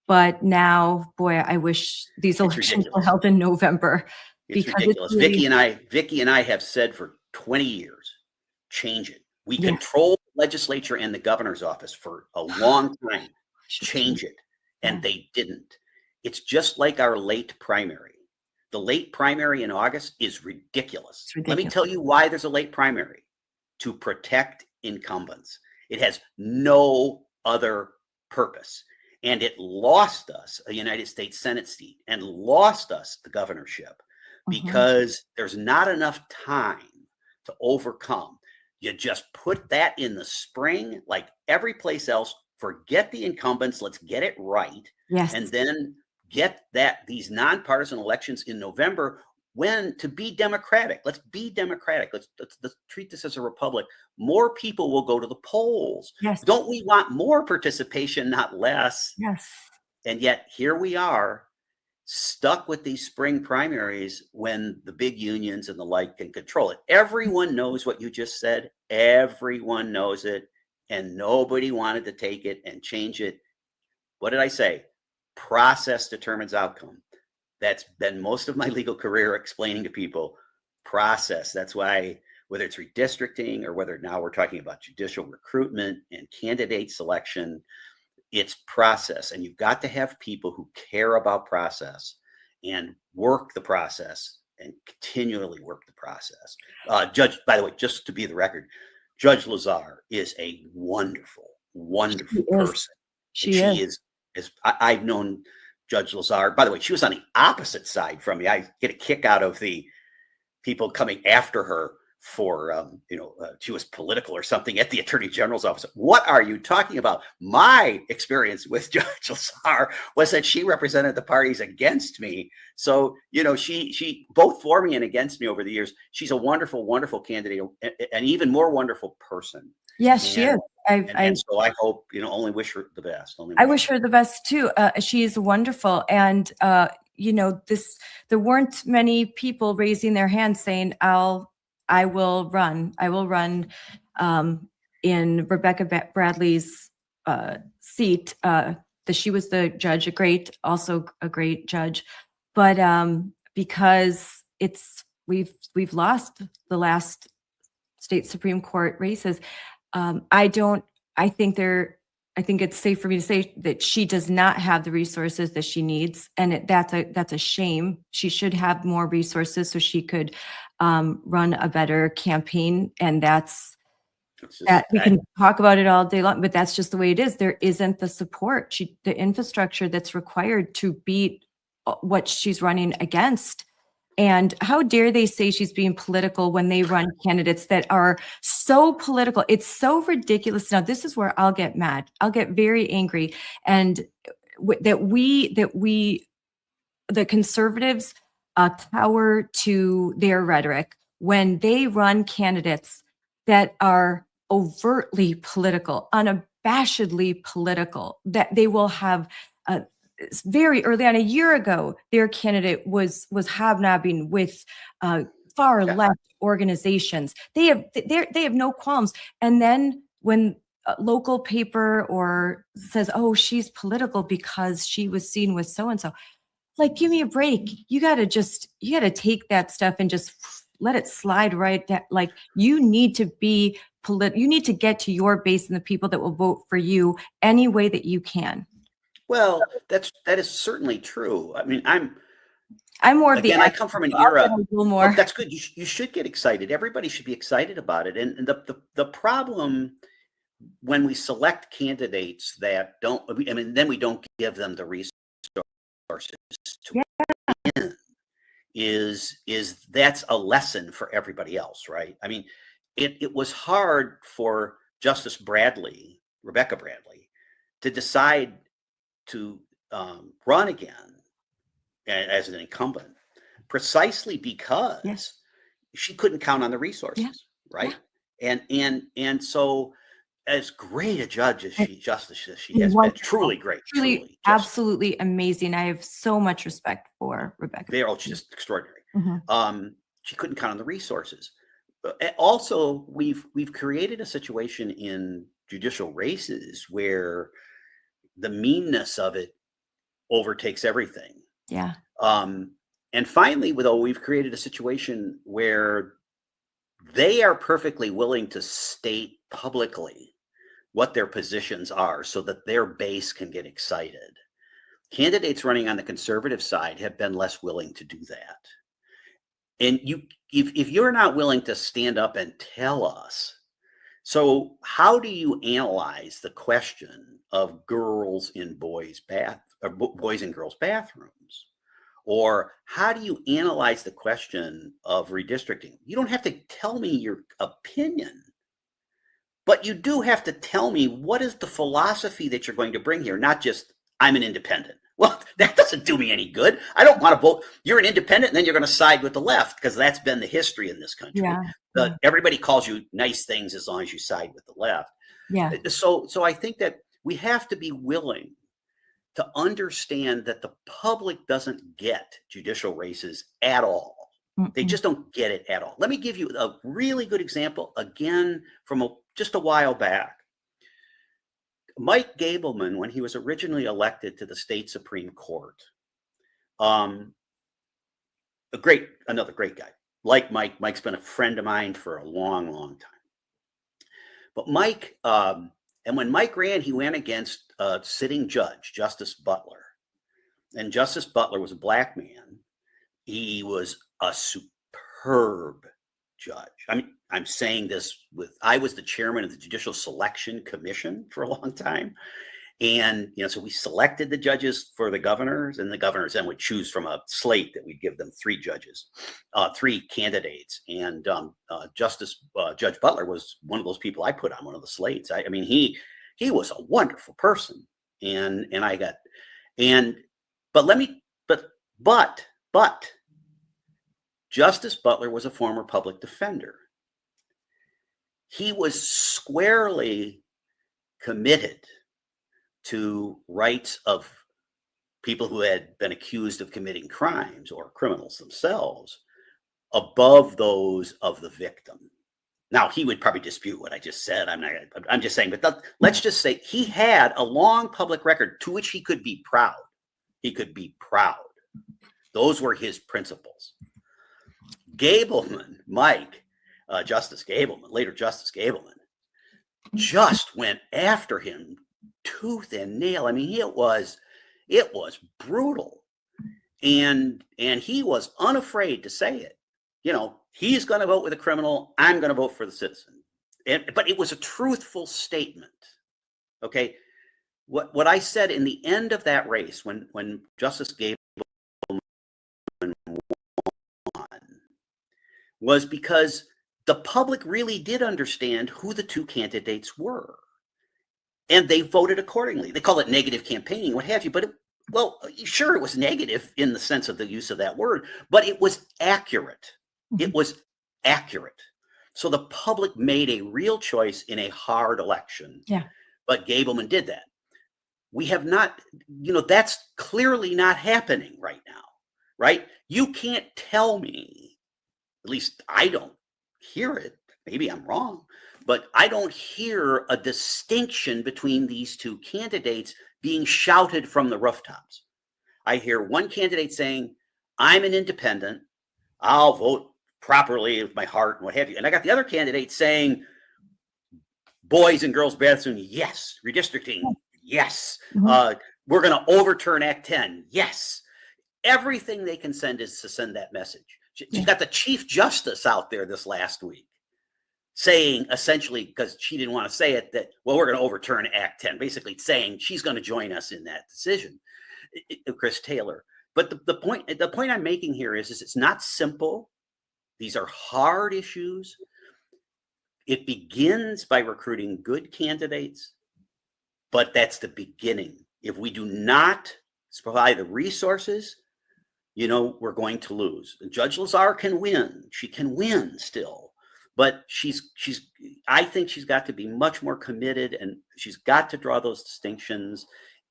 But now, boy, I wish these elections were held in November. It's ridiculous. Vicki and I have said for 20 years, change it. We control the legislature and the governor's office for a long time. Change it. And they didn't. It's just like our late primary. The late primary in August is ridiculous. Let me tell you why there's a late primary. To protect incumbents. It has no other purpose. And it lost us a United States Senate seat and lost us the governorship because there's not enough time to overcome. You just put that in the spring, like every place else, forget the incumbents, let's get it right. Yes. And then get these nonpartisan elections in November to be democratic. Let's be democratic. Let's treat this as a republic. More people will go to the polls. Yes. Don't we want more participation, not less? Yes. And yet here we are, stuck with these spring primaries when the big unions and the like can control it. Everyone knows what you just said. Everyone knows it. And nobody wanted to take it and change it. What did I say? Process determines outcome. That's been most of my legal career, explaining to people process. That's why, whether it's redistricting or whether now we're talking about judicial recruitment and candidate selection, it's process. And you've got to have people who care about process and work the process and continually work the process. Judge, by the way, just to be the record, Judge Lazar is a wonderful, wonderful person. She is. I've known Judge Lazar. By the way, she was on the opposite side from me. I get a kick out of the people coming after her she was political or something at the Attorney General's office. What are you talking about? My experience with Judge Lazar was that she represented the parties against me. So, she both for me and against me over the years. She's a wonderful, wonderful candidate, an even more wonderful person. Yes, she is. And so I hope, only wish her the best. I wish her the best too. She is wonderful. And, there weren't many people raising their hands saying, I will run in Rebecca Bradley's seat. She was the judge, also a great judge, but because we've lost the last state Supreme Court races. I think it's safe for me to say that she does not have the resources that she needs, and that's a shame. She should have more resources so she could run a better campaign, and we can talk about it all day long, but that's just the way it is. There isn't the support, the infrastructure that's required to beat what she's running against. And how dare they say she's being political when they run candidates that are so political? It's so ridiculous. Now, this is where I'll get mad. I'll get very angry. And the conservatives cower to their rhetoric when they run candidates that are overtly political, unabashedly political, that they will have very early on, a year ago, their candidate was hobnobbing with far left organizations. They have no qualms. And then when a local paper or says, "Oh, she's political because she was seen with so and so," like, give me a break. You got to take that stuff and just let it slide right down. Like, you need to be you need to get to your base and the people that will vote for you any way that you can. Well, that is certainly true. I mean, I'm more of I come from an era. More. That's good. You should get excited. Everybody should be excited about it. And the problem when we select candidates that don't, then we don't give them the resources to win, is that's a lesson for everybody else, right? I mean, it was hard for Justice Rebecca Bradley, to decide to run again as an incumbent, precisely because she couldn't count on the resources, right? And so, as great a judge as she has been, truly great, truly absolutely amazing. I have so much respect for Rebecca. They're all just extraordinary. She couldn't count on the resources. Also, we've created a situation in judicial races where the meanness of it overtakes everything. And finally, we've created a situation where they are perfectly willing to state publicly what their positions are so that their base can get excited. Candidates running on the conservative side have been less willing to do that. And if you're not willing to stand up and tell us, so how do you analyze the question of girls in boys and girls bathrooms? Or how do you analyze the question of redistricting? You don't have to tell me your opinion, but you do have to tell me what is the philosophy that you're going to bring here, not just, I'm an independent. Well, that doesn't do me any good. I don't want to vote. You're an independent, and then you're going to side with the left, because that's been the history in this country. Everybody calls you nice things as long as you side with the left. So I think that we have to be willing to understand that the public doesn't get judicial races at all. They just don't get it at all. Let me give you a really good example, again, from just a while back. Mike Gableman, when he was originally elected to the state Supreme Court, another great guy. Like Mike's been a friend of mine for a long, long time. But Mike, and when Mike ran, he went against a sitting judge, Justice Butler. And Justice Butler was a black man. He was a superb judge. I mean, I'm saying this I was the chairman of the Judicial Selection Commission for a long time. And, so we selected the judges for the governors, and the governors then would choose from a slate that we'd give them 3 judges, 3 candidates. And Judge Butler was one of those people I put on one of the slates. I mean, he was a wonderful person. But Justice Butler was a former public defender. He was squarely committed to rights of people who had been accused of committing crimes or criminals themselves above those of the victim. Now, he would probably dispute what I just said. I'm just saying, but let's just say he had a long public record to which he could be proud. He could be proud. Those were his principles. Gableman, Justice Gableman, later Justice Gableman, just went after him tooth and nail. I mean, it was brutal, and he was unafraid to say it. He's going to vote with a criminal. I'm going to vote for the citizen. But it was a truthful statement. Okay, what I said in the end of that race, when Justice Gableman won, was because the public really did understand who the 2 candidates were. And they voted accordingly. They call it negative campaigning, what have you. But, sure, it was negative in the sense of the use of that word, but it was accurate. It was accurate. So the public made a real choice in a hard election. Yeah. But Gableman did that. We have not, that's clearly not happening right now, right? You can't tell me, at least I don't hear it. Maybe I'm wrong. But I don't hear a distinction between these 2 candidates being shouted from the rooftops. I hear one candidate saying, I'm an independent. I'll vote properly with my heart and what have you. And I got the other candidate saying, boys and girls bathroom, yes. Redistricting, yes. Mm-hmm. We're going to overturn Act 10, yes. Everything they can send is to send that message. She got the Chief Justice out there this last week saying, essentially, because she didn't want to say it, that, we're going to overturn Act 10, basically saying she's going to join us in that decision, Chris Taylor. But the point I'm making here is it's not simple. These are hard issues. It begins by recruiting good candidates, but that's the beginning. If we do not provide the resources, we're going to lose. Judge Lazar can win. She can win still. But I think she's got to be much more committed, and she's got to draw those distinctions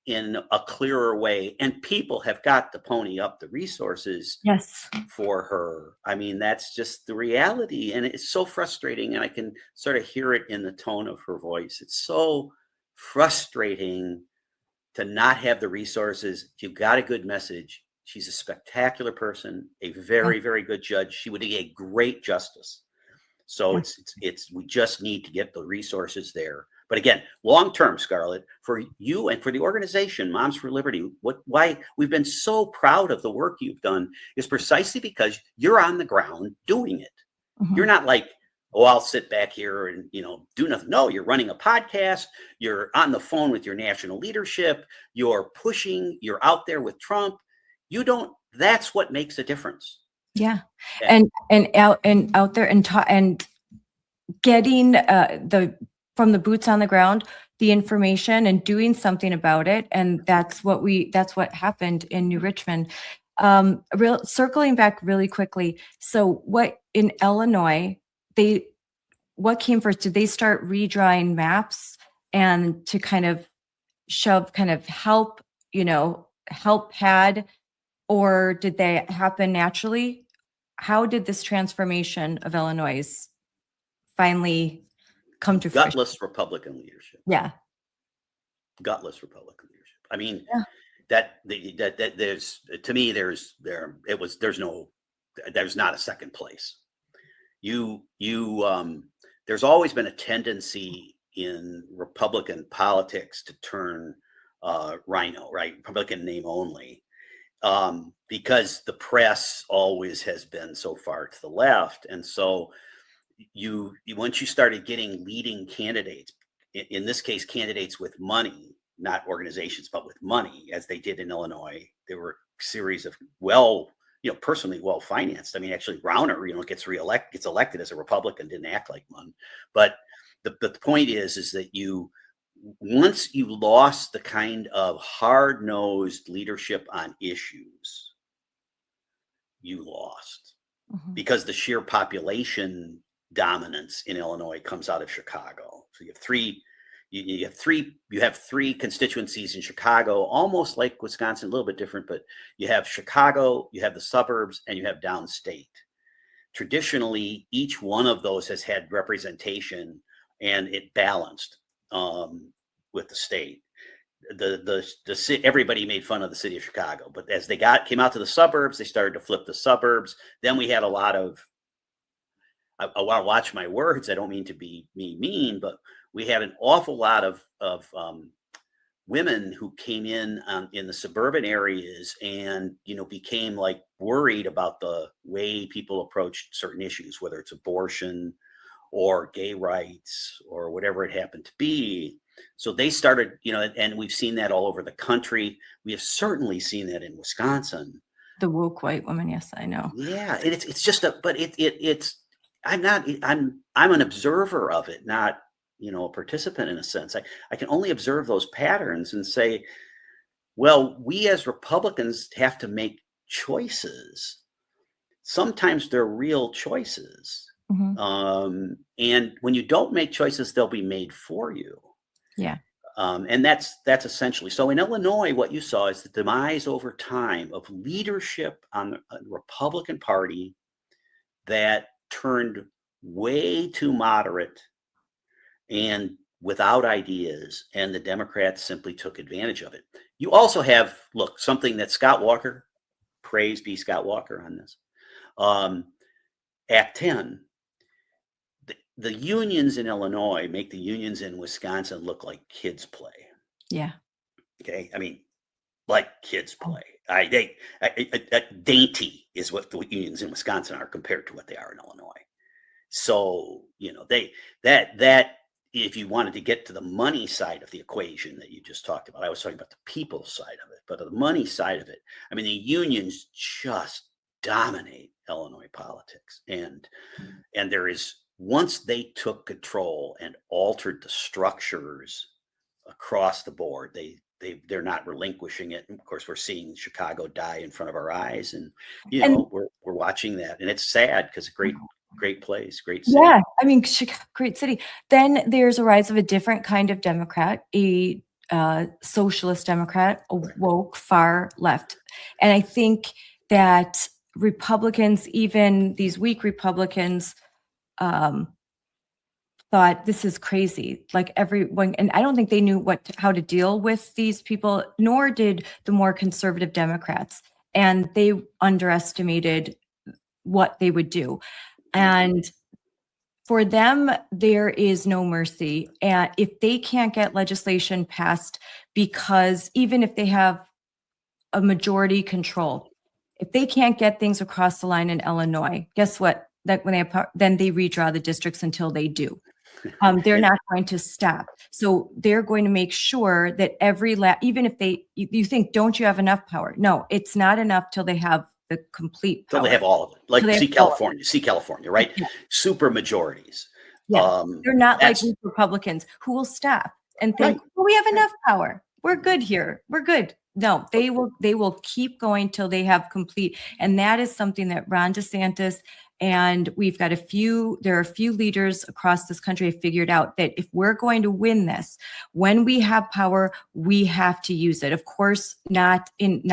in a clearer way. And people have got to pony up the resources for her. I mean, that's just the reality. And it's so frustrating. And I can sort of hear it in the tone of her voice. It's so frustrating to not have the resources. You've got a good message. She's a spectacular person, a very, very good judge. She would be a great justice. So we just need to get the resources there. But again, long-term, Scarlett, for you and for the organization, Moms for Liberty, why we've been so proud of the work you've done is precisely because you're on the ground doing it. Mm-hmm. You're not like, I'll sit back here and, do nothing. No, you're running a podcast. You're on the phone with your national leadership. You're pushing. You're out there with Trump. That's what makes a difference. Yeah. And out there and getting from the boots on the ground, the information and doing something about it. And that's what happened in New Richmond. Circling back really quickly. So what in Illinois, what came first? Did they start redrawing maps and to kind of help pad, or did they happen naturally? How did this transformation of Illinois finally come to fruition? Gutless Republican leadership. Yeah. Gutless Republican leadership. I mean, that there's, to me, there's not a second place. There's always been a tendency in Republican politics to turn rhino, right? Republican name only. Because the press always has been so far to the left. And so once you started getting leading candidates, in this case, candidates with money, not organizations, but with money, as they did in Illinois. There were a series of personally well-financed. I mean, actually Rauner, gets elected as a Republican, didn't act like one. But the point is that once you lost the kind of hard-nosed leadership on issues, you lost. Mhm. Because the sheer population dominance in Illinois comes out of Chicago. So you have three constituencies in Chicago, almost like Wisconsin, a little bit different, but you have Chicago, you have the suburbs, and you have downstate. Traditionally, each one of those has had representation, and it balanced with the state. Everybody made fun of the city of Chicago, but as they came out to the suburbs, they started to flip the suburbs. Then we had a lot of, I want to watch my words, I don't mean to be mean, but we had an awful lot of women who came in the suburban areas and became like worried about the way people approached certain issues, whether it's abortion or gay rights or whatever it happened to be. So they started, and we've seen that all over the country. We have certainly seen that in Wisconsin. The woke white woman, yes, I know. Yeah, and it's just I'm an observer of it, not a participant in a sense. I can only observe those patterns and say, well, we as Republicans have to make choices. Sometimes they're real choices. Mm-hmm. And when you don't make choices, they'll be made for you. Yeah. And that's essentially, so in Illinois, what you saw is the demise over time of leadership on the Republican Party that turned way too moderate and without ideas, and the Democrats simply took advantage of it. You also have, something that Scott Walker, praise be Scott Walker on this, Act 10, the unions in Illinois make the unions in Wisconsin look like kids play. Yeah. Okay. I mean, like kids play. Dainty is what the unions in Wisconsin are compared to what they are in Illinois. So, that if you wanted to get to the money side of the equation that you just talked about, I was talking about the people side of it, but the money side of it, I mean, the unions just dominate Illinois politics. And there is, once they took control and altered the structures across the board, they're not relinquishing it. And of course, we're seeing Chicago die in front of our eyes, and we're watching that, and it's sad because great place, great city. Yeah, I mean, great city. Then there's a rise of a different kind of Democrat, a socialist Democrat, a woke far left, and I think that Republicans, even these weak Republicans, thought this is crazy. Like everyone, and I don't think they knew how to deal with these people, nor did the more conservative Democrats. And they underestimated what they would do. And for them, there is no mercy. And if they can't get legislation passed, because even if they have a majority control, if they can't get things across the line in Illinois, guess what? That then they redraw the districts until they do. They're not going to stop. So they're going to make sure that even if you think, don't you have enough power? No, it's not enough till they have the complete power. Till they have all of it. Like see California, right? Yeah. Super majorities. Yeah. They're not like Republicans who will stop and think, well, we have enough power. We're good here. We're good. No, they will keep going till they have complete. And that is something that Ron DeSantis, and we've got there are a few leaders across this country have figured out that if we're going to win this, when we have power, we have to use it. Of course, not in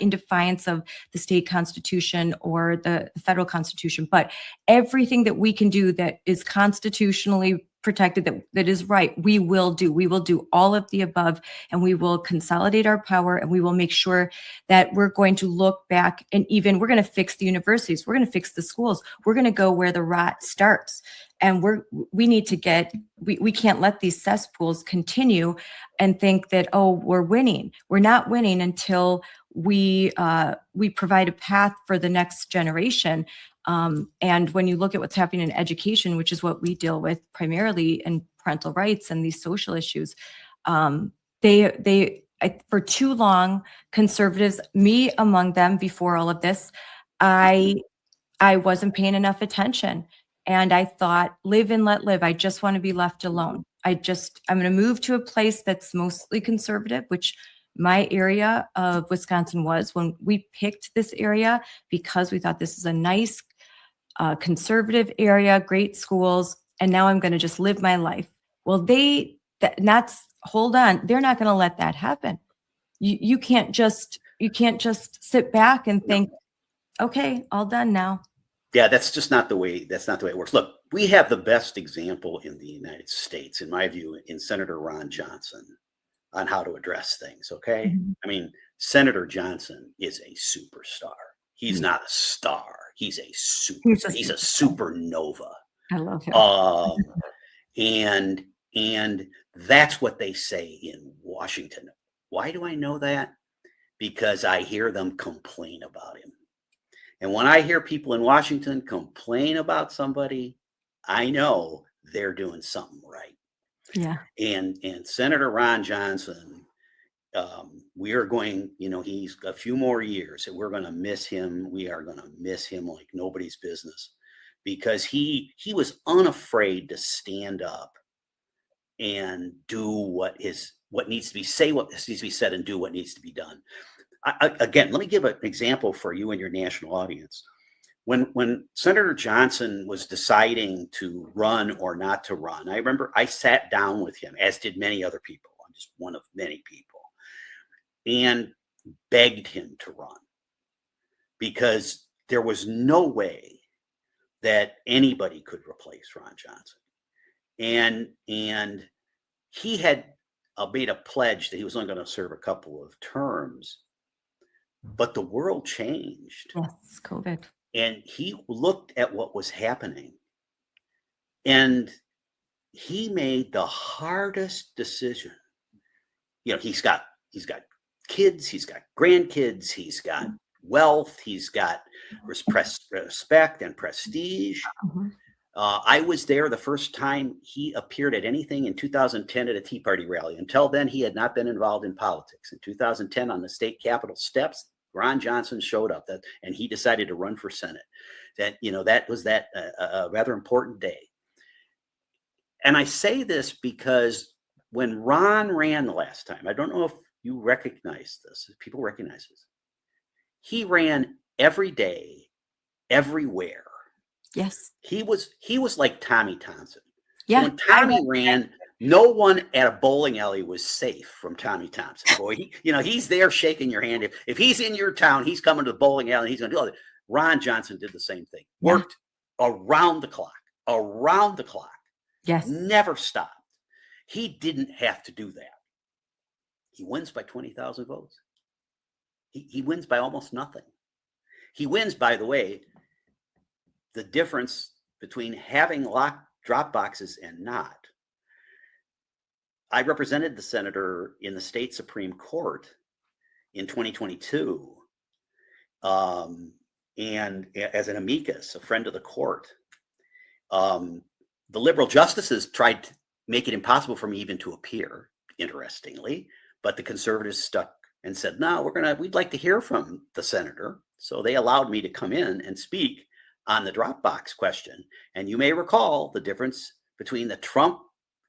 defiance of the state constitution or the federal constitution, but everything that we can do that is constitutionally protected, that is right, we will do. We will do all of the above, and we will consolidate our power, and we will make sure that we're going to look back, and even we're going to fix the universities. We're going to fix the schools. We're going to go where the rot starts. And we need to we can't let these cesspools continue and think that, oh, we're winning. We're not winning until we provide a path for the next generation. And when you look at what's happening in education, which is what we deal with primarily in parental rights and these social issues, For too long, conservatives, me among them before all of this, I wasn't paying enough attention. And I thought, live and let live. I just want to be left alone. I'm going to move to a place that's mostly conservative, which my area of Wisconsin was when we picked this area, because we thought this is a nice conservative area, great schools. And now I'm going to just live my life. Well, hold on. They're not going to let that happen. You can't just sit back and think, okay, all done now. Yeah, that's not the way it works. Look, we have the best example in the United States, in my view, in Senator Ron Johnson on how to address things. Okay. Mm-hmm. I mean, Senator Johnson is a superstar. He's not a star. He's a superstar. He's a supernova. I love him. And that's what they say in Washington. Why do I know that? Because I hear them complain about him. And when I hear people in Washington complain about somebody, I know they're doing something right. Yeah. And Senator Ron Johnson, we are going, he's a few more years and we're going to miss him. We are going to miss him like nobody's business, because he was unafraid to stand up and do what needs to be said and do what needs to be done. Again, let me give an example for you and your national audience. When Senator Johnson was deciding to run or not to run, I remember I sat down with him, as did many other people. I'm just one of many people, and begged him to run, because there was no way that anybody could replace Ron Johnson. And he had made a pledge that he was only going to serve a couple of terms. But the world changed. Yes, COVID. And he looked at what was happening, and he made the hardest decision. He's got kids, he's got grandkids, he's got wealth, he's got respect and prestige. Mm-hmm. I was there the first time he appeared at anything in 2010 at a Tea Party rally. Until then, he had not been involved in politics. In 2010, on the state capitol steps, Ron Johnson showed up, and he decided to run for Senate. That was a rather important day. And I say this because when Ron ran the last time, I don't know if you recognize this, if people recognize this, he ran every day, everywhere. Yes. He was like Tommy Thompson. Yeah. So when Tommy ran, no one at a bowling alley was safe from Tommy Thompson. Boy, he's there shaking your hand. If he's in your town, he's coming to the bowling alley and he's going to do it. Ron Johnson did the same thing. Worked around the clock. Yes. Never stopped. He didn't have to do that. He wins by 20,000 votes. He wins by almost nothing. He wins, by the way, the difference between having locked drop boxes and not. I represented the senator in the state Supreme Court in 2022, and as an amicus, a friend of the court. The liberal justices tried to make it impossible for me even to appear, interestingly, but the conservatives stuck and said, no, we'd like to hear from the senator. So they allowed me to come in and speak on the Dropbox question. And you may recall the difference between the Trump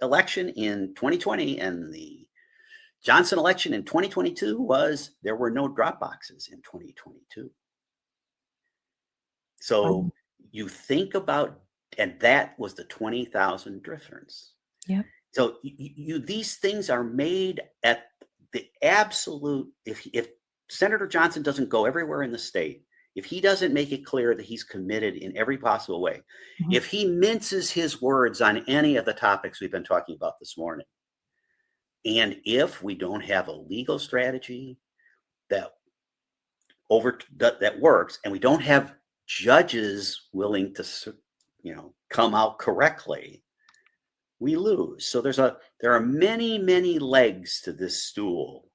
election in 2020 and the Johnson election in 2022 was there were no drop boxes in 2022. So you think about, and that was the 20,000 difference. Yeah. So these things are made at the absolute, if Senator Johnson doesn't go everywhere in the state, if he doesn't make it clear that he's committed in every possible way, if he minces his words on any of the topics we've been talking about this morning, and if we don't have a legal strategy that works, and we don't have judges willing to, come out correctly, we lose. So there are many, many legs to this stool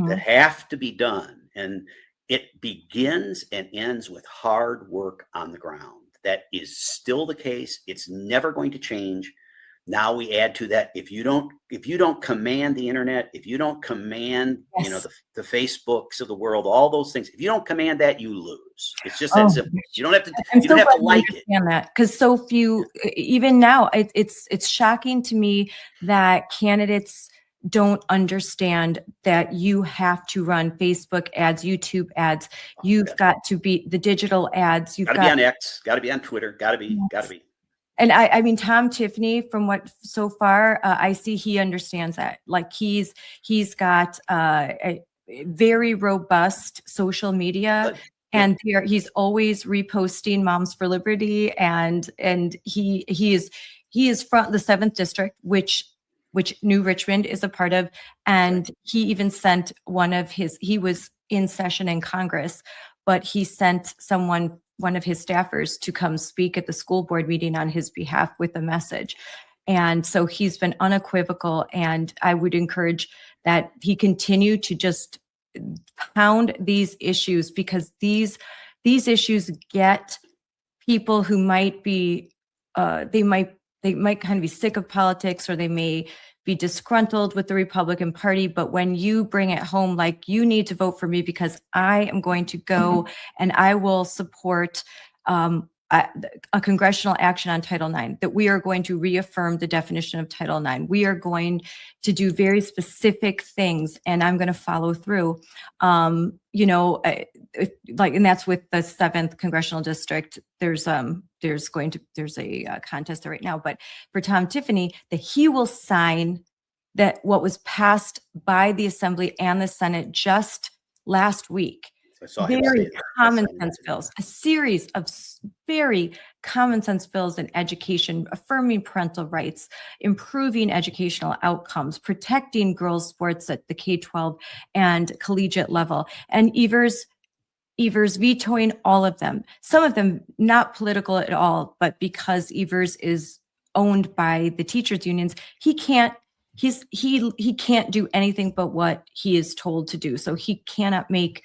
that have to be done. And it begins and ends with hard work on the ground. That is still the case. It's never going to change. Now we add to that, if you don't command the internet, if you don't command, Yes. the Facebooks of the world, all those things, if you don't command that, you lose. It's just that Oh, simple. You don't have to, I'm you so don't have glad to you like it. understand that, because so few, even now, it's shocking to me that candidates don't understand that you have to run Facebook ads, YouTube ads. You've got to be the digital ads. You've Got to be on X, got to be on Twitter, got to be. And I mean, Tom Tiffany, from what so far I see, he understands that. Like he's got a very robust social media. Good. And he's always reposting Moms for Liberty, and he is from the 7th district, which New Richmond is a part of. And he even sent he was in session in Congress, but he sent one of his staffers to come speak at the school board meeting on his behalf with a message. And so he's been unequivocal, and I would encourage that he continue to just pound these issues, because these issues get people who might be they might kind of be sick of politics, or they may be disgruntled with the Republican Party. But when you bring it home, like, you need to vote for me because I am going to go and I will support a congressional action on Title IX, that we are going to reaffirm the definition of Title IX. We are going to do very specific things, and I'm going to follow through. And that's with the 7th congressional district. There's a contest there right now, but for Tom Tiffany, that he will sign that what was passed by the Assembly and the Senate just last week. Very common sense bills, a series of very common sense bills in education, affirming parental rights, improving educational outcomes, protecting girls' sports at the K-12 and collegiate level. And Evers vetoing all of them, some of them not political at all, but because Evers is owned by the teachers' unions, he can't do anything but what he is told to do. So he cannot make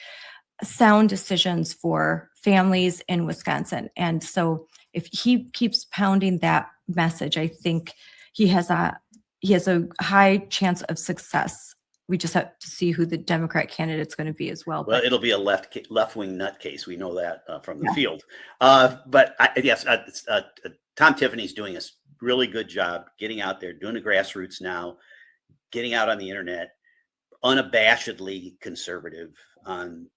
sound decisions for families in Wisconsin. And so if he keeps pounding that message, I think he has a high chance of success. We just have to see who the Democrat candidate's going to be as well. Well, it'll be a left-wing nutcase. We know that from the field. Tom Tiffany's doing a really good job getting out there, doing the grassroots now, getting out on the internet, unabashedly conservative on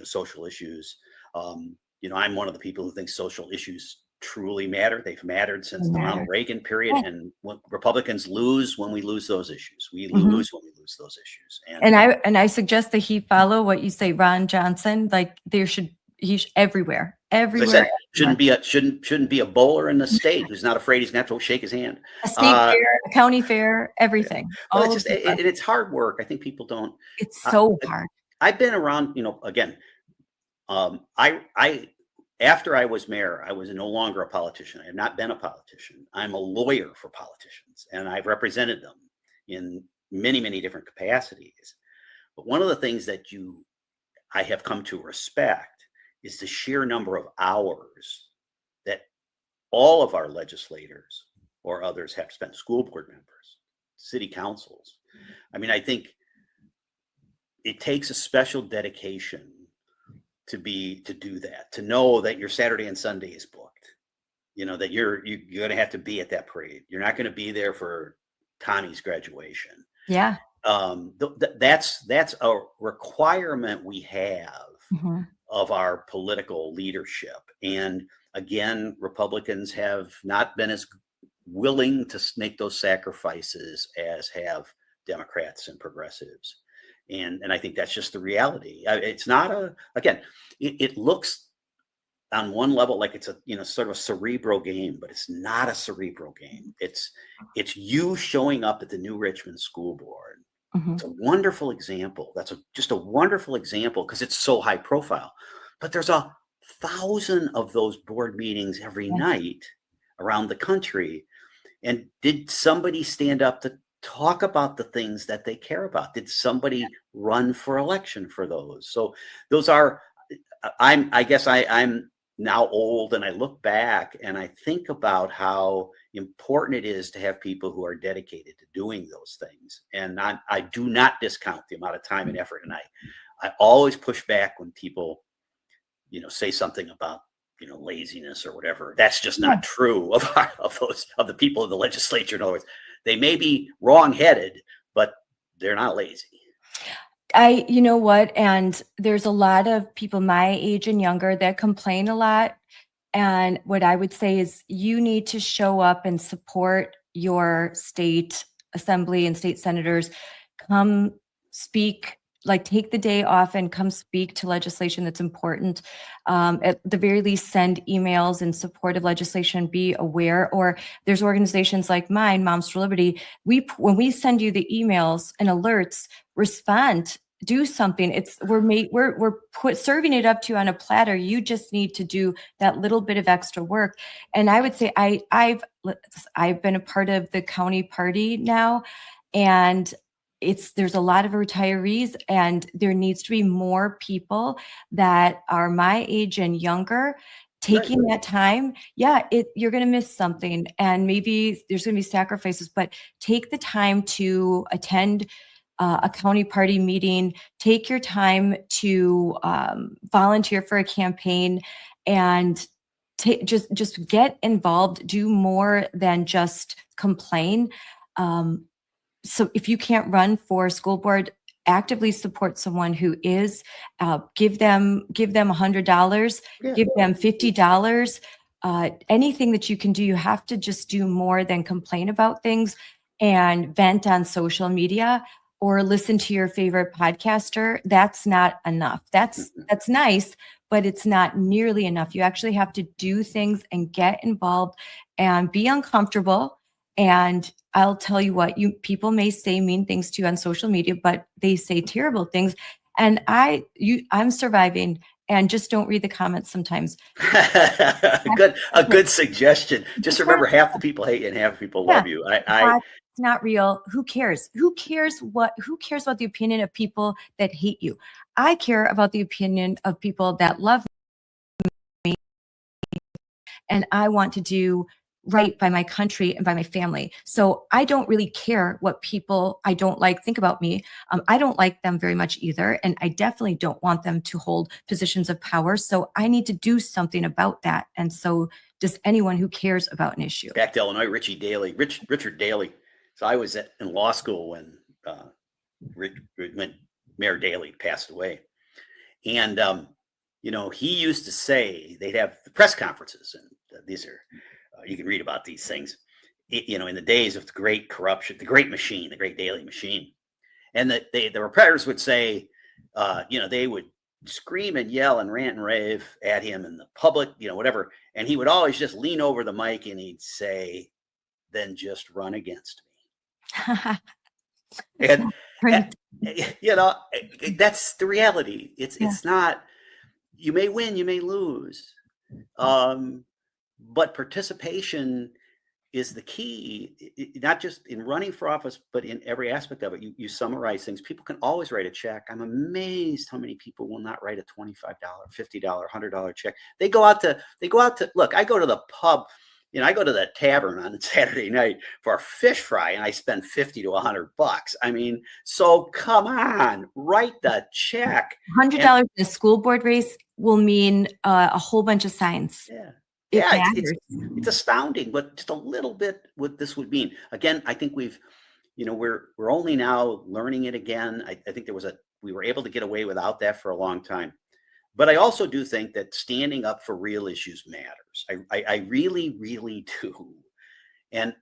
social issues. I'm one of the people who thinks social issues truly matter. They've mattered since the Ronald Reagan period, and Republicans lose when we lose those issues. We lose when we lose those issues. And I suggest that he follow what you say, Ron Johnson. Like, he's everywhere. Everywhere. Shouldn't be a bowler in the state who's not afraid he's going to have to shake his hand. A state fair, a county fair, everything. Well, it's hard work. I think people don't. It's so hard. I've been around, again, after I was mayor, I was no longer a politician. I have not been a politician. I'm a lawyer for politicians, and I've represented them in many, many different capacities. But one of the things that I have come to respect is the sheer number of hours that all of our legislators or others have spent, school board members, city councils. I mean, I think it takes a special dedication to do that, to know that your Saturday and Sunday is booked, that you're going to have to be at that parade. You're not going to be there for Tommy's graduation. Yeah. That's a requirement we have of our political leadership. And again, Republicans have not been as willing to make those sacrifices as have Democrats and progressives. And I think that's just the reality. It's not it looks on one level like it's a sort of a cerebral game, but it's not a cerebral game. It's you showing up at the New Richmond School Board. It's a wonderful example. That's just a wonderful example because it's so high profile. But there's 1,000 of those board meetings every night around the country. And did somebody stand up to talk about the things that they care about? Did somebody run for election for those? So those are, I'm now old, and I look back and I think about how important it is to have people who are dedicated to doing those things. And I do not discount the amount of time and effort. And I always push back when people, say something about, laziness or whatever. That's just not true of the people in the legislature. In other words, they may be wrong-headed, but they're not lazy. You know what? And there's a lot of people my age and younger that complain a lot. And what I would say is you need to show up and support your state assembly and state senators. Come speak, like take the day off and come speak to legislation that's important. At the very least, send emails in support of legislation, be aware. Or there's organizations like mine, Moms for Liberty. When we send you the emails and alerts, respond, do something. We're serving it up to you on a platter. You just need to do that little bit of extra work. And I would say I've been a part of the county party now, and there's a lot of retirees, and there needs to be more people that are my age and younger taking that time. Yeah, you're going to miss something, and maybe there's going to be sacrifices, but take the time to attend a county party meeting, take your time to volunteer for a campaign, and just get involved, do more than just complain. So if you can't run for school board, actively support someone who is, give them $100, give them $50, anything that you can do. You have to just do more than complain about things and vent on social media or listen to your favorite podcaster. That's not enough. That's nice, but it's not nearly enough. You actually have to do things and get involved and be uncomfortable. And I'll tell you what, people may say mean things to you on social media, but they say terrible things. And I'm surviving, and just don't read the comments sometimes. A good suggestion. Just remember, half the people hate you and half the people love you. It's not real. Who cares? Who cares about the opinion of people that hate you? I care about the opinion of people that love me, and I want to do right by my country and by my family. So I don't really care what people I don't like think about me. I don't like them very much either. And I definitely don't want them to hold positions of power. So I need to do something about that. And so does anyone who cares about an issue. Back to Illinois, Richard Daley. So I was in law school when Mayor Daley passed away. And, he used to say they'd have the press conferences, and these are, you can read about these things, in the days of the great corruption, the great machine, the great Daley machine. And the reporters would say, they would scream and yell and rant and rave at him in the public, whatever. And he would always just lean over the mic and he'd say, then just run against me. and, that's the reality. It's not, you may win, you may lose. But participation is the key, not just in running for office, but in every aspect of it. You summarize things. People can always write a check. I'm amazed how many people will not write a $25, $50, $100 check. They go out to look, I go to the pub, I go to the tavern on Saturday night for a fish fry and I spend $50 to $100. I mean, so come on, write the check. $100 in a school board race will mean a whole bunch of signs. It's astounding, but just a little bit what this would mean. Again, I think we're only now learning it again. I think we were able to get away without that for a long time. But I also do think that standing up for real issues matters. I really, really do. And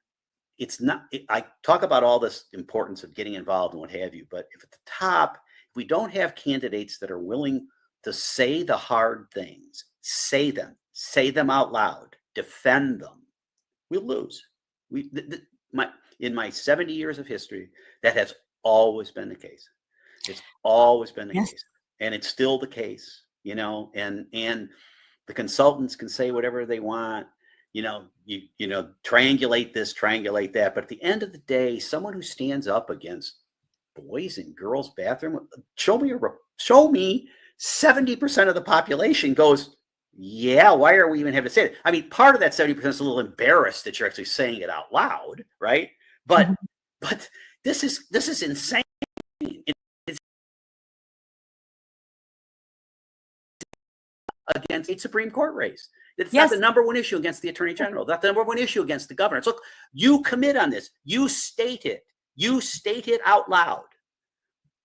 it's not, I talk about all this importance of getting involved and what have you, but if at the top, if we don't have candidates that are willing to say the hard things, say them out loud, defend them, we'll lose. In my 70 years of history, that has always been the case. It's always been the case. And it's still the case, and the consultants can say whatever they want, triangulate this, triangulate that. But at the end of the day, someone who stands up against boys and girls bathroom, show me 70% of the population goes, Yeah, why are we even having to say it? I mean, part of that 70% is a little embarrassed that you're actually saying it out loud, right? But Mhm. but this is insane. It's against a Supreme Court race. It's not Yes. the number one issue against the Attorney General, not the number one issue against the governor. So look, you commit on this. You state it. You state it out loud.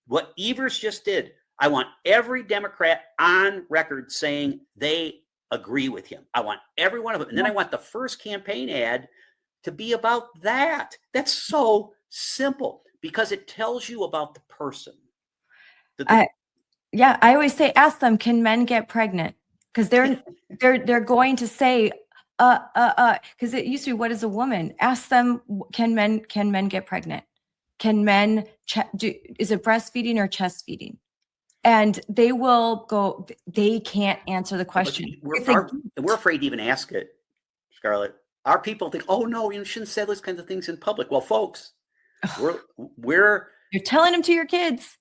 What Evers just did, I want every Democrat on record saying they agree with him. I want every one of them. And then I want the first campaign ad to be about that. That's so simple because it tells you about the person. Yeah, I always say, ask them, can men get pregnant? Because they're going to say, because it used to be, what is a woman? Ask them, can men get pregnant? Can men is it breastfeeding or chest feeding? And they will go, they can't answer the question. We're afraid to even ask it, Scarlett. Our people think, oh no, you shouldn't say those kinds of things in public. Well, folks, you're telling them to your kids.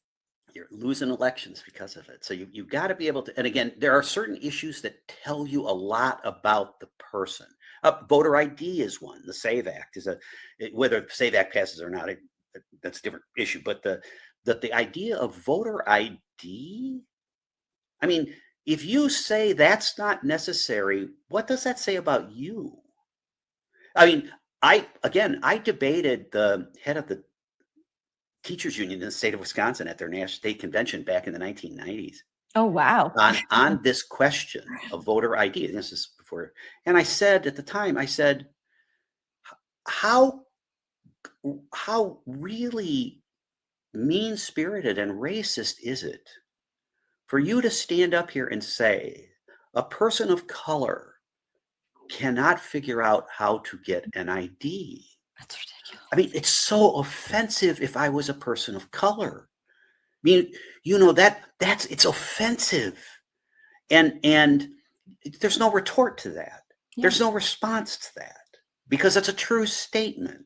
You're losing elections because of it. So you've got to be able to, and again, there are certain issues that tell you a lot about the person. Voter ID is one. The SAVE Act is whether the SAVE Act passes or not, that's a different issue. But the idea of voter ID, I mean, if you say that's not necessary, what does that say about you? I mean, I debated the head of the teachers union in the state of Wisconsin at their national state convention back in the 1990s. Oh, wow. On this question of voter ID. And this is before, and I said at the time, I said, how really mean-spirited and racist is it for you to stand up here and say a person of color cannot figure out how to get an ID? That's ridiculous. I mean, it's so offensive if I was a person of color. I mean, it's offensive. And there's no retort to that. Yeah. There's no response to that because it's a true statement.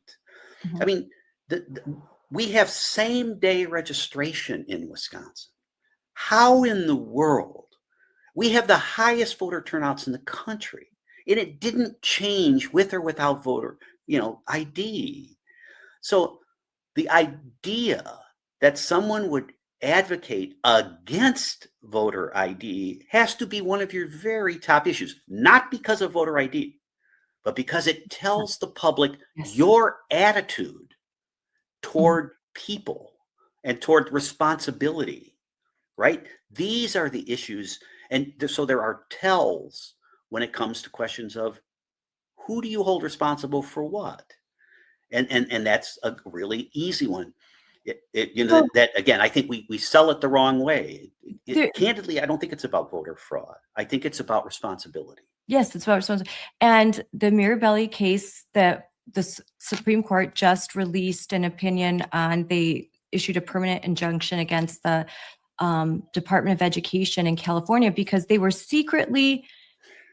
Mm-hmm. I mean, we have same-day registration in Wisconsin. How in the world? We have the highest voter turnouts in the country, and it didn't change with or without voter, ID. So the idea that someone would advocate against voter ID has to be one of your very top issues, not because of voter ID, but because it tells the public your attitude toward people and toward responsibility, right? These are the issues. And so there are tells when it comes to questions of who do you hold responsible for what? And that's a really easy one. That again, I think we sell it the wrong way. Candidly, I don't think it's about voter fraud. I think it's about responsibility. Yes, it's about responsibility. And the Mirabelli case that the Supreme Court just released an opinion on, they issued a permanent injunction against the Department of Education in California because they were they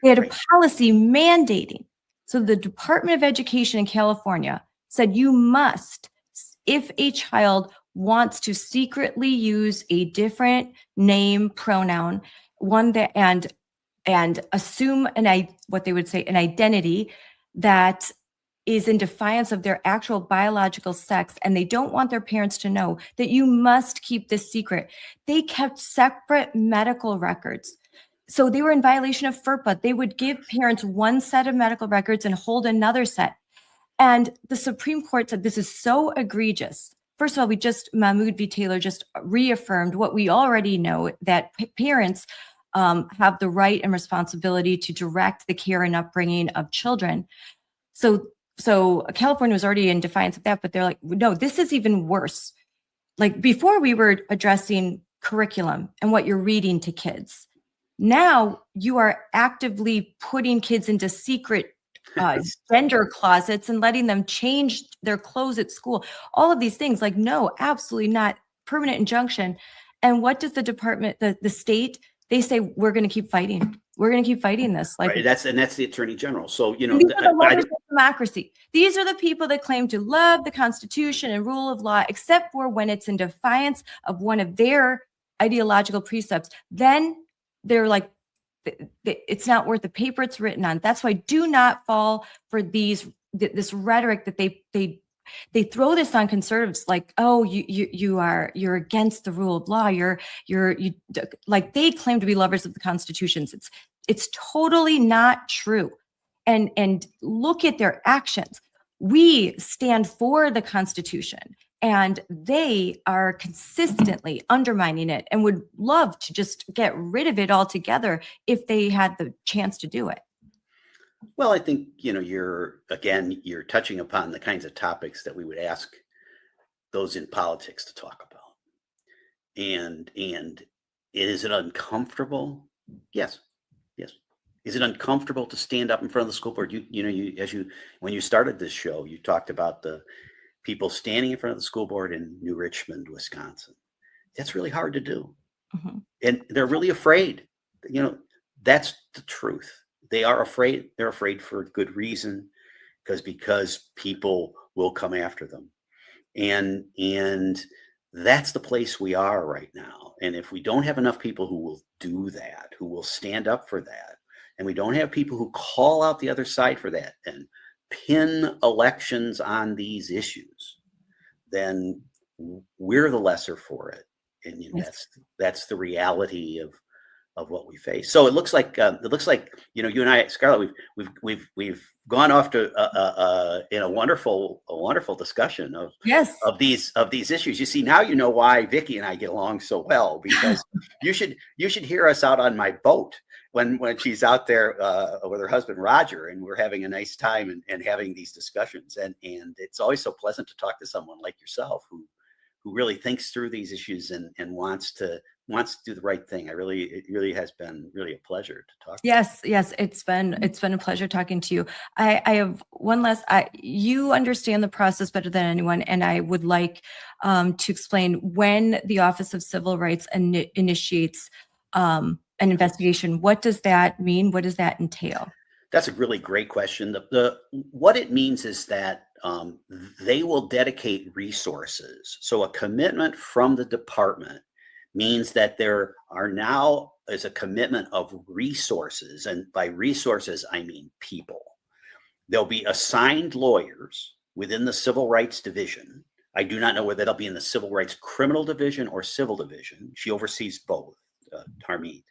had a policy mandating. So the Department of Education in California said you must, if a child wants to secretly use a different name, pronoun, one that and assume what they would say an identity that is in defiance of their actual biological sex, and they don't want their parents to know, that you must keep this secret. They kept separate medical records. So they were in violation of FERPA. They would give parents one set of medical records and hold another set. And the Supreme Court said this is so egregious. First of all, Mahmoud v. Taylor just reaffirmed what we already know, that parents have the right and responsibility to direct the care and upbringing of children. So California was already in defiance of that, but they're like, no, this is even worse. Like before we were addressing curriculum and what you're reading to kids. Now you are actively putting kids into secret gender closets and letting them change their clothes at school. All of these things, like, no, absolutely not. Permanent injunction. And what does the department, the state, they say, we're going to keep fighting. We're going to keep fighting this. Like, right. That's the Attorney General. So, these are the lovers of democracy. These are the people that claim to love the Constitution and rule of law, except for when it's in defiance of one of their ideological precepts. Then they're like, it's not worth the paper it's written on. That's why do not fall for this rhetoric that they throw this on conservatives, like, oh, you're against the rule of law. You like, they claim to be lovers of the constitutions. It's totally not true. And look at their actions. We stand for the Constitution, and they are consistently undermining it and would love to just get rid of it altogether if they had the chance to do it. Well, I think, you're touching upon the kinds of topics that we would ask those in politics to talk about. And is it uncomfortable? Yes. Yes. Is it uncomfortable to stand up in front of the school board? When you started this show, you talked about the people standing in front of the school board in New Richmond, Wisconsin. That's really hard to do. Mm-hmm. And they're really afraid. That's the truth. They are afraid. They're afraid for good reason, because people will come after them. And that's the place we are right now. And if we don't have enough people who will do that, who will stand up for that, and we don't have people who call out the other side for that and pin elections on these issues, then we're the lesser for it. And that's the reality of what we face. So it looks like you and I, Scarlett, we've gone off to in a wonderful discussion of these issues. You see, now you know why Vicki and I get along so well, because you should hear us out on my boat when she's out there with her husband Roger, and we're having a nice time and having these discussions. And it's always so pleasant to talk to someone like yourself who really thinks through these issues and wants to do the right thing. It really has been really a pleasure to talk. Yes, it's been a pleasure talking to you. I have one last. You understand the process better than anyone, and I would like to explain when the Office of Civil Rights initiates an investigation. What does that mean? What does that entail? That's a really great question. What it means is that they will dedicate resources. So a commitment from the department means that there are now is a commitment of resources. And by resources, I mean people. There'll be assigned lawyers within the Civil Rights Division. I do not know whether they'll be in the Civil Rights Criminal Division or Civil Division. She oversees both, Harmeet.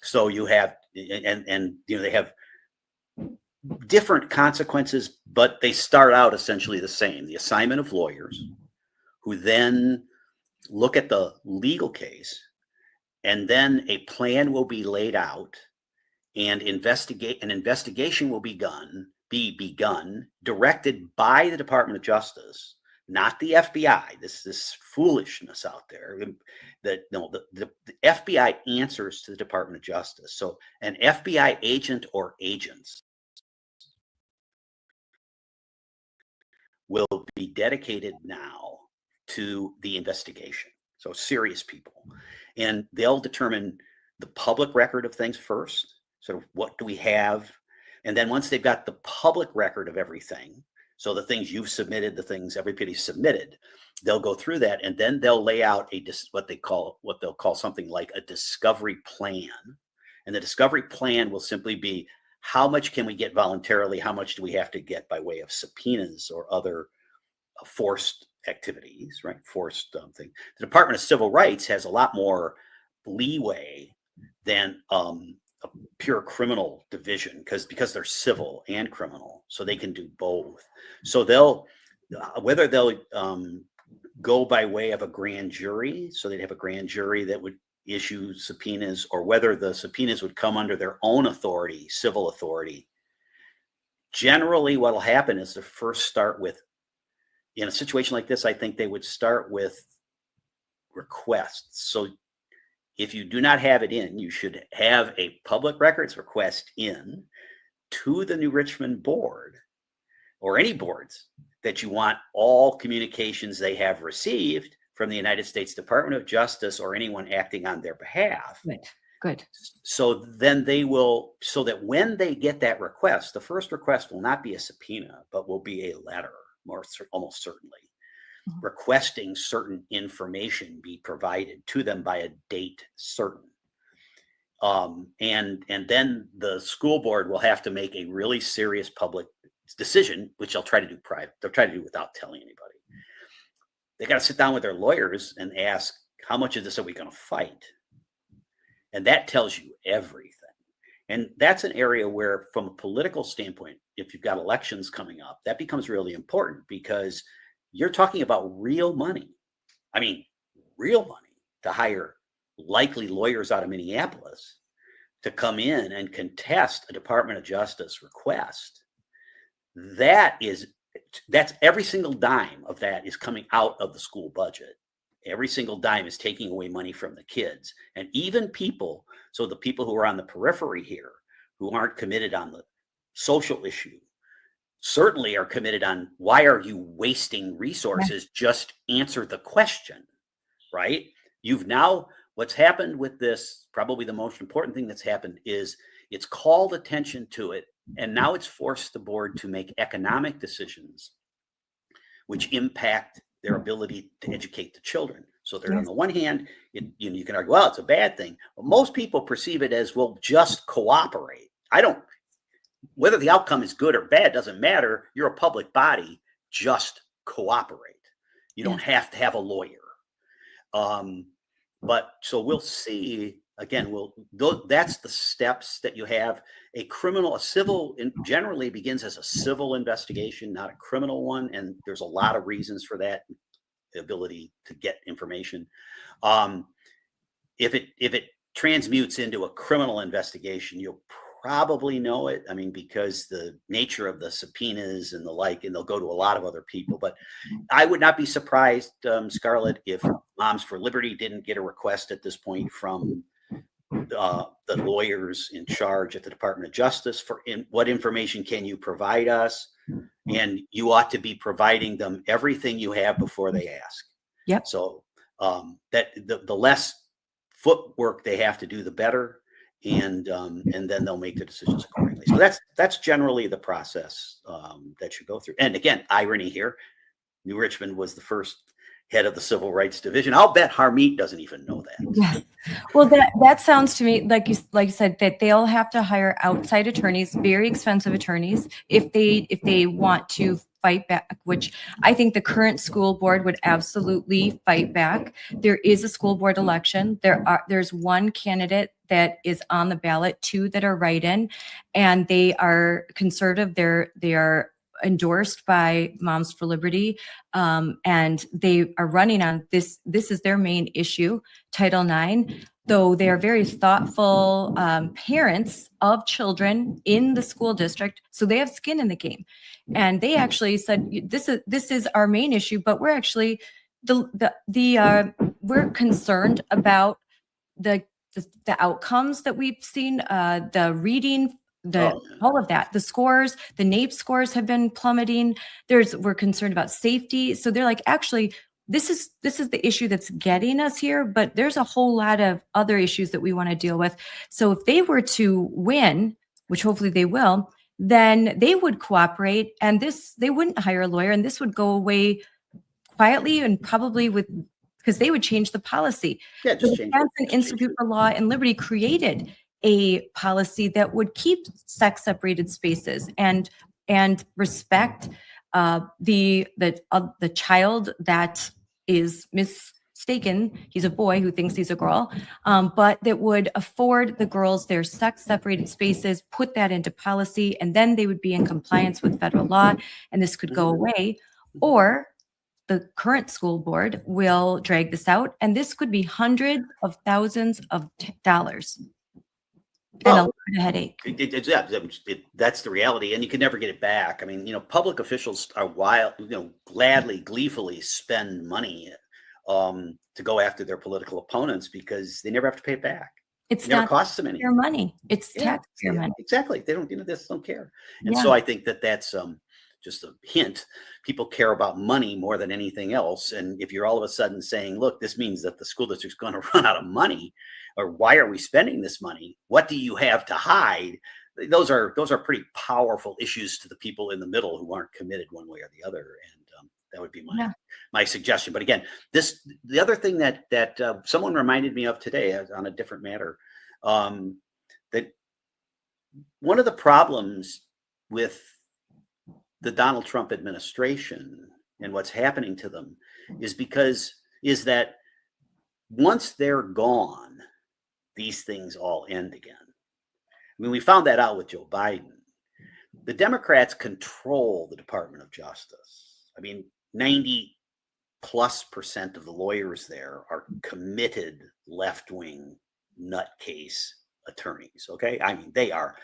So you have, and they have different consequences, but they start out essentially the same. The assignment of lawyers who then look at the legal case, and then a plan will be laid out, and an investigation will be begun, directed by the Department of Justice, not the FBI. This foolishness out there. The FBI answers to the Department of Justice. So an FBI agent or agents will be dedicated now to the investigation. So serious people. And they'll determine the public record of things first. So what do we have? And then once they've got the public record of everything, so the things you've submitted, the things everybody's submitted, they'll go through that, and then they'll lay out what they'll call something like a discovery plan. And the discovery plan will simply be, how much can we get voluntarily? How much do we have to get by way of subpoenas or other forced activities, right? Forced thing. The Department of Civil Rights has a lot more leeway than a pure criminal division because they're civil and criminal, so they can do both. So they'll go by way of a grand jury, so they'd have a grand jury that would issue subpoenas, or whether the subpoenas would come under their own authority, civil authority. Generally, what will happen is to first start with, in a situation like this, I think they would start with requests. So if you do not have it in, you should have a public records request in to the New Richmond board, or any boards, that you want all communications they have received from the United States Department of Justice or anyone acting on their behalf. Good. So then so that when they get that request, the first request will not be a subpoena, but will be a letter, almost certainly, requesting certain information be provided to them by a date certain. And then the school board will have to make a really serious public decision, which they'll try to do private. They'll try to do without telling anybody. They got to sit down with their lawyers and ask, how much of this are we going to fight? And that tells you everything. And that's an area where, from a political standpoint, if you've got elections coming up, that becomes really important, because you're talking about real money. I mean, real money to hire likely lawyers out of Minneapolis to come in and contest a Department of Justice request. That's every single dime of that is coming out of the school budget. Every single dime is taking away money from the kids. And even people, so the people who are on the periphery here, who aren't committed on the social issue, certainly are committed on, why are you wasting resources? Just answer the question, right? What's happened with this, probably the most important thing that's happened, is it's called attention to it. And now it's forced the board to make economic decisions which impact their ability to educate the children. So they're, on the one hand, you can argue, well, it's a bad thing. But most people perceive it as, well, just cooperate. Whether the outcome is good or bad doesn't matter. You're a public body, just cooperate. You don't have to have a lawyer. But so we'll see. Again, that's the steps that you have. A civil generally begins as a civil investigation, not a criminal one. And there's a lot of reasons for that, the ability to get information. If it transmutes into a criminal investigation, you'll probably know it. I mean, because the nature of the subpoenas and the like, and they'll go to a lot of other people. But I would not be surprised, Scarlett, if Moms for Liberty didn't get a request at this point from the lawyers in charge at the Department of Justice for what information can you provide us? And you ought to be providing them everything you have before they ask. Yep. So that the less footwork they have to do, the better. And then they'll make the decisions accordingly. So that's generally the process that you go through. And again, irony here, New Richmond was the first head of the Civil Rights Division. I'll bet Harmeet doesn't even know that. Yeah. Well, that sounds to me like you said, that they'll have to hire outside attorneys, very expensive attorneys, if they want to fight back, which I think the current school board would absolutely fight back. There is a school board election. There's one candidate that is on the ballot, 2 that are write-in, and they are conservative. They are endorsed by Moms for Liberty, and they are running on this. This is their main issue, Title IX. Though they are very thoughtful parents of children in the school district, so they have skin in the game. And they actually said, this is our main issue, but we're actually we're concerned about the outcomes that we've seen, the reading, all of that, the scores, the NAEP scores have been plummeting. We're concerned about safety. So they're like, actually, this is the issue that's getting us here, but there's a whole lot of other issues that we want to deal with. So if they were to win, which hopefully they will, then they would cooperate, and they wouldn't hire a lawyer, and this would go away quietly, and probably because they would change the policy. Yeah, the Wisconsin Institute for Law and Liberty created a policy that would keep sex separated spaces and respect the child that is mistaken. He's a boy who thinks he's a girl, but that would afford the girls their sex separated spaces, put that into policy, and then they would be in compliance with federal law, and this could go away. Or the current school board will drag this out, and this could be hundreds of thousands of dollars. And a lot of headache. That's the reality, and you can never get it back. I mean, public officials are gleefully spend money to go after their political opponents because they never have to pay it back. It never costs them anything. Their money. It's taxpayer money. Exactly. They don't care. And so I think that's just a hint. People care about money more than anything else. And if you're all of a sudden saying, look, this means that the school district's going to run out of money, or why are we spending this money? What do you have to hide? Those are pretty powerful issues to the people in the middle who aren't committed one way or the other. And that would be my suggestion. But again, the other thing that someone reminded me of today on a different matter, that one of the problems with the Donald Trump administration and what's happening to them is that once they're gone, these things all end again. I mean, we found that out with Joe Biden. The Democrats control the Department of Justice. I mean, 90+% of the lawyers there are committed left-wing nutcase attorneys. Okay, I mean, they are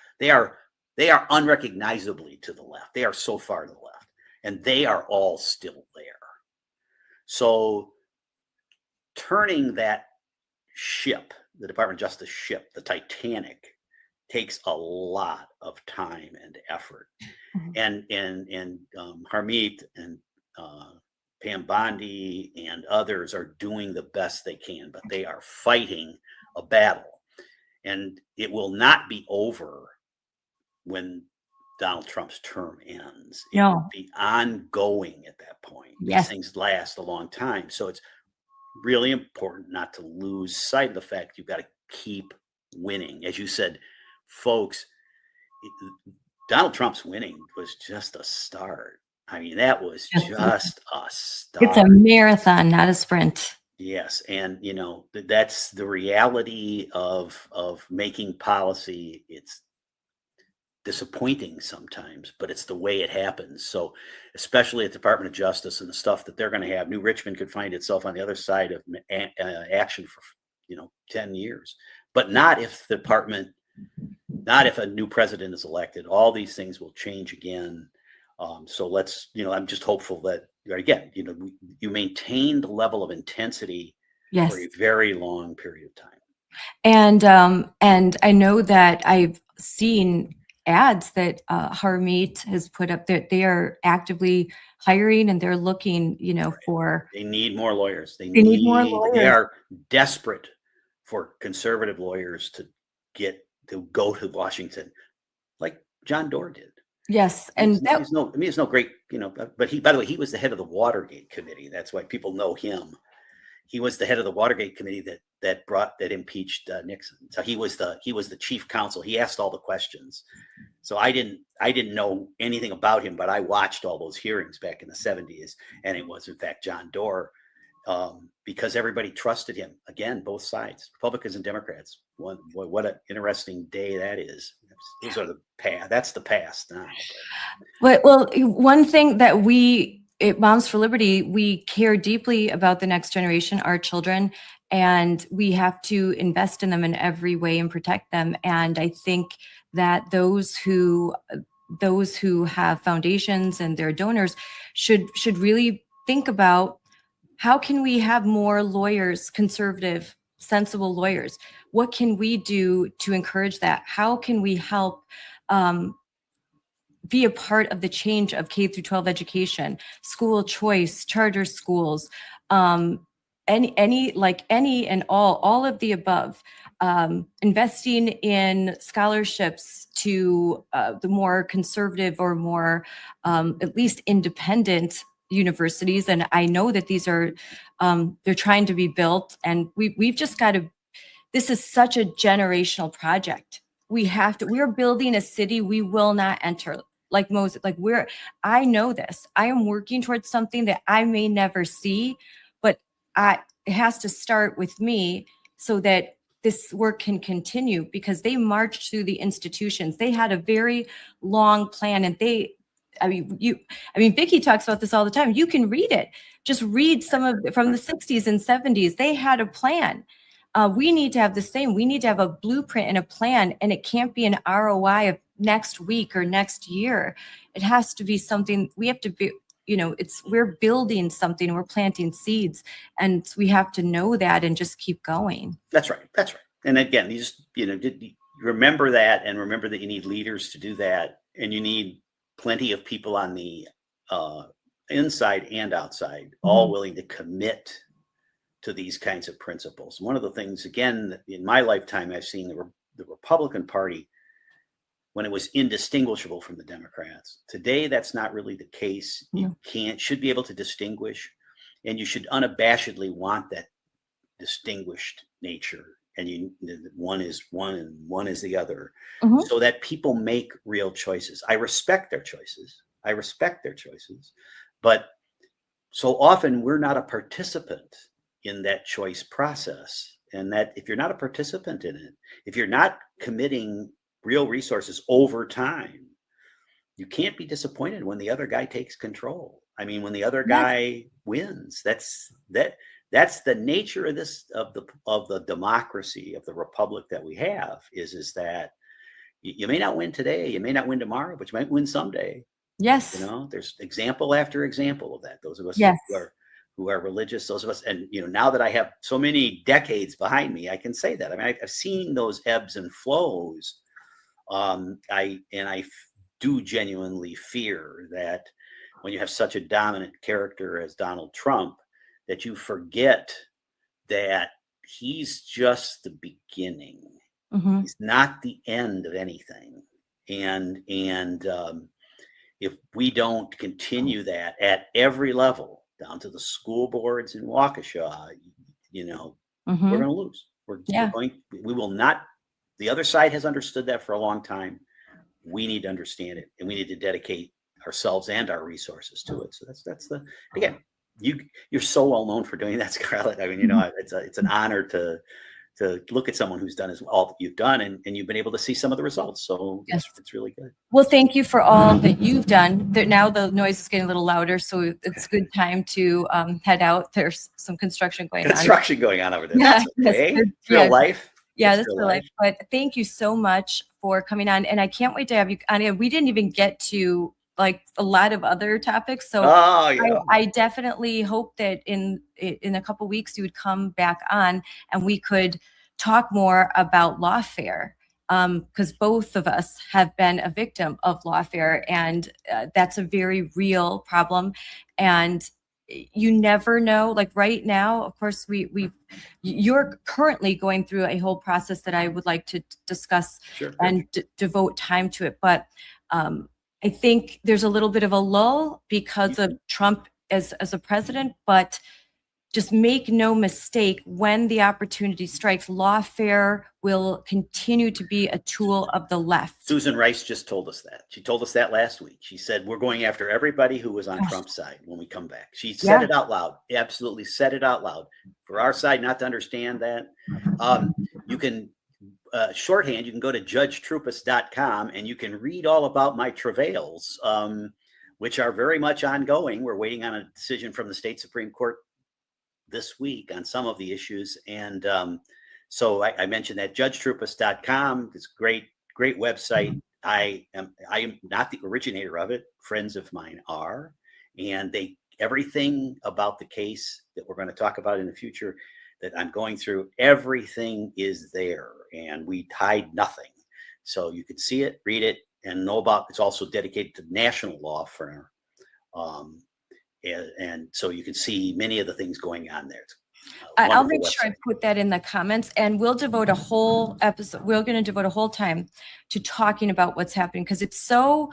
unrecognizably to the left. They are so far to the left, and they are all still there. So turning that ship, the Department of Justice ship, the Titanic, takes a lot of time and effort. And Harmeet and Pam Bondi and others are doing the best they can, but they are fighting a battle, and it will not be over when Donald Trump's term ends. It will be ongoing at that point. Yes. These things last a long time. So it's really important not to lose sight of the fact you've got to keep winning. As you said, folks, Donald Trump's winning was just a start. I mean, that was just a start. It's a marathon, not a sprint. Yes. And, you know, that's the reality of making policy. It's disappointing sometimes, but it's the way it happens. So especially at the Department of Justice and the stuff that they're going to have, New Richmond could find itself on the other side of action for 10 years, but not if the department, not if a new president is elected. All these things will change again. So let's, I'm just hopeful that, again, you maintain the level of intensity for a very long period of time. And I know that I've seen ads that Harmeet has put up that they are actively hiring, and they're looking, for. They need more lawyers. They need more lawyers. They are desperate for conservative lawyers to go to Washington, like John Doerr did. Yes, and it's no great, but by the way, he was the head of the Watergate Committee. That's why people know him. He was the head of the Watergate Committee that impeached Nixon. So he was the chief counsel. He asked all the questions. So I didn't know anything about him, but I watched all those hearings back in the 70s, and it was in fact John Doerr, because everybody trusted him. Again, both sides, Republicans and Democrats. What an interesting day that is. Those are the past. That's the past now. Well, one thing that at Moms for Liberty, we care deeply about the next generation, our children, and we have to invest in them in every way and protect them. And I think that those who have foundations and their donors should really think about, how can we have more lawyers, conservative, sensible lawyers? What can we do to encourage that? How can we help be a part of the change of K through 12 education, school choice, charter schools, any and all of the above, investing in scholarships to the more conservative or more at least independent universities. And I know that these are they're trying to be built, and we've just got to. This is such a generational project. We're building a city we will not enter. Like Moses, I know this. I am working towards something that I may never see, but it has to start with me so that this work can continue, because they marched through the institutions. They had a very long plan, and Vicki talks about this all the time. You can read it. Just read some of it from the 60s and 70s. They had a plan. We need to have the same. We need to have a blueprint and a plan, and it can't be an ROI of next week or next year. It has to be something we have to be, we're building something, we're planting seeds, and we have to know that and just keep going. That's right. And again, remember that, and remember that you need leaders to do that, and you need plenty of people on the inside and outside, all willing to commit to these kinds of principles. One of the things, again, in my lifetime, I've seen the Republican Party, when it was indistinguishable from the Democrats. Today, that's not really the case. You should be able to distinguish, and you should unabashedly want that distinguished nature and one is one and one is the other, Mhm. so that people make real choices. I respect their choices. But so often we're not a participant in that choice process. And that if you're not a participant in it, if you're not committing real resources over time, you can't be disappointed when the other guy takes control. I mean, when the other Yes. guy wins, that's the nature of the democracy, of the republic that we have, is that you may not win today, you may not win tomorrow, but you might win someday. Yes. There's example after example of that. Those of us Yes. who are religious, those of us, and now that I have so many decades behind me, I can say that. I mean, I've seen those ebbs and flows. I do genuinely fear that when you have such a dominant character as Donald Trump, that you forget that he's just the beginning. Mhm. He's not the end of anything. And if we don't continue that at every level, down to the school boards in Waukesha, we're Mhm. going to lose. Yeah. We will not. The other side has understood that for a long time. We need to understand it, and we need to dedicate ourselves and our resources to it. So that's again, you're so well known for doing that, Scarlett. I mean, it's an honor to look at someone who's done all that you've done, and you've been able to see some of the results. So Yes. it's really good. Well, thank you for all that you've done. Now the noise is getting a little louder, so it's good time to head out. There's some construction going on. Construction going on over there. Yeah, That's okay. yes, It's real life. Yeah, It's that's real real life. But thank you so much for coming on, and I can't wait to have you on. And we didn't even get to like a lot of other topics, so Oh, yeah. I definitely hope that in a couple weeks you would come back on and we could talk more about lawfare. Because both of us have been a victim of lawfare, and that's a very real problem. And you never know. Like right now, of course, you're currently going through a whole process that I would like to discuss Sure. and devote time to it. But I think there's a little bit of a lull because of Trump as a president, but just make no mistake, when the opportunity strikes, lawfare will continue to be a tool of the left. Susan Rice just told us that. She told us that last week. She said, we're going after everybody who was on Trump's side when we come back. She said it out loud. Absolutely said it out loud. For our side not to understand that, you can shorthand, you can go to judgetroupis.com and you can read all about my travails, which are very much ongoing. We're waiting on a decision from the state Supreme Court this week on some of the issues. And so I mentioned that judgetroupis.com is a great website. I am not the originator of it. Friends of mine are, and everything about the case that we're going to talk about in the future that I'm going through, everything is there, and we hide nothing. So you can see it, read it, and know about. It's also dedicated to national law firm. And so you can see many of the things going on there. I'll make sure I put that in the comments, and we'll devote a whole episode. We're going to devote a whole time to talking about what's happening, because it's so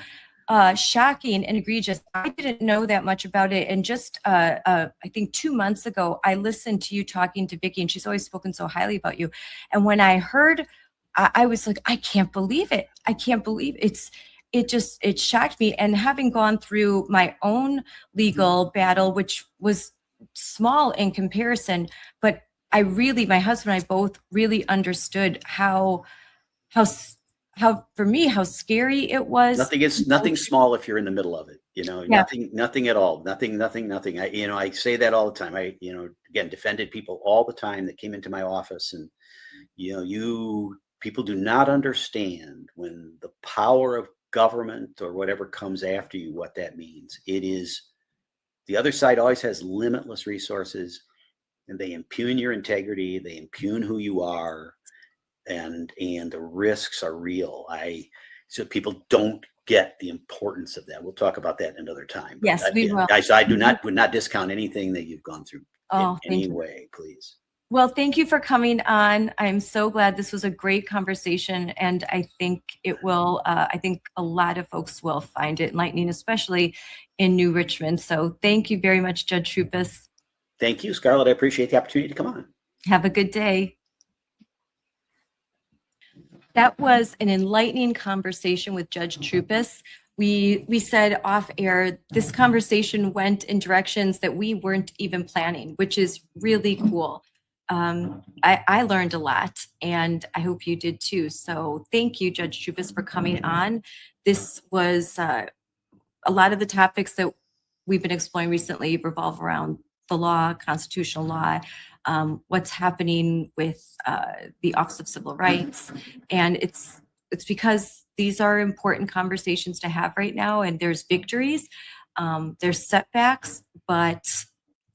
shocking and egregious. I didn't know that much about it. And just, I think 2 months ago, I listened to you talking to Vicki, and she's always spoken so highly about you. And when I heard, I was like, I can't believe it. I can't believe it shocked me. And having gone through my own legal battle, which was small in comparison, but my husband and I both really understood how for me, how scary it was. Nothing small if you're in the middle of it, nothing at all. Nothing. I say that all the time. I, again, defended people all the time that came into my office, and, people do not understand when the power of government or whatever comes after you, what that means. It is, the other side always has limitless resources, and they impugn your integrity. They impugn who you are, and the risks are real. So people don't get the importance of that. We'll talk about that another time. Yes, we will. Guys, would not discount anything that you've gone through in any way, please. Well, thank you for coming on. I'm so glad. This was a great conversation, and I think it will, I think a lot of folks will find it enlightening, especially in New Richmond. So thank you very much, Judge Troupis. Thank you, Scarlett. I appreciate the opportunity to come on. Have a good day. That was an enlightening conversation with Judge Troupis. We said off air, this conversation went in directions that we weren't even planning, which is really cool. I learned a lot, and I hope you did too. So thank you, Judge Troupis, for coming on. This was a lot of the topics that we've been exploring recently revolve around the law, constitutional law, what's happening with the Office of Civil Rights. And it's because these are important conversations to have right now, and there's victories, there's setbacks, but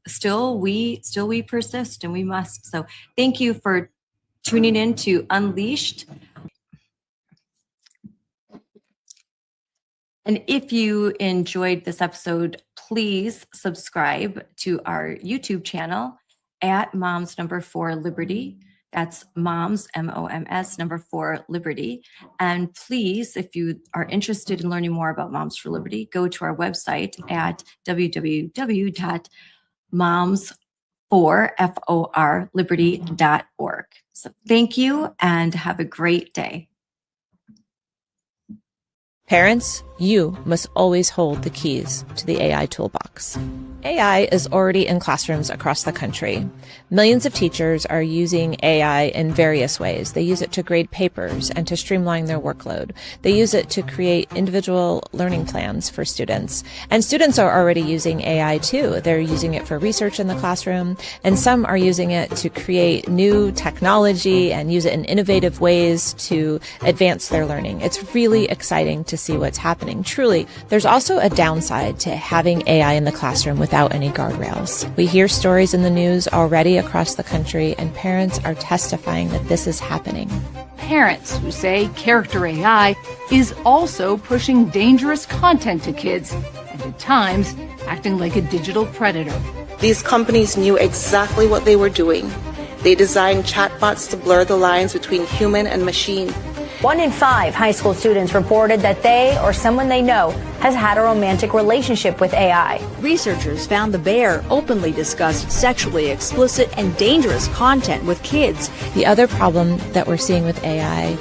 still we persist, and we must. So thank you for tuning in to Unleashed. And if you enjoyed this episode, please subscribe to our YouTube channel at Moms Number 4 Liberty. That's Moms, MOMS, number 4 Liberty. And please, if you are interested in learning more about Moms for Liberty, go to our website at www.moms4liberty.org. So thank you and have a great day. Parents, you must always hold the keys to the AI toolbox. AI is already in classrooms across the country. Millions of teachers are using AI in various ways. They use it to grade papers and to streamline their workload. They use it to create individual learning plans for students. And students are already using AI too. They're using it for research in the classroom, and some are using it to create new technology and use it in innovative ways to advance their learning. It's really exciting to see what's happening. Truly, there's also a downside to having AI in the classroom without any guardrails. We hear stories in the news already across the country, and parents are testifying that this is happening. Parents who say character AI is also pushing dangerous content to kids, and at times acting like a digital predator. These companies knew exactly what they were doing. They designed chatbots to blur the lines between human and machine. 1 in 5 high school students reported that they or someone they know has had a romantic relationship with AI. Researchers found the bear openly discussed sexually explicit and dangerous content with kids. The other problem that we're seeing with AI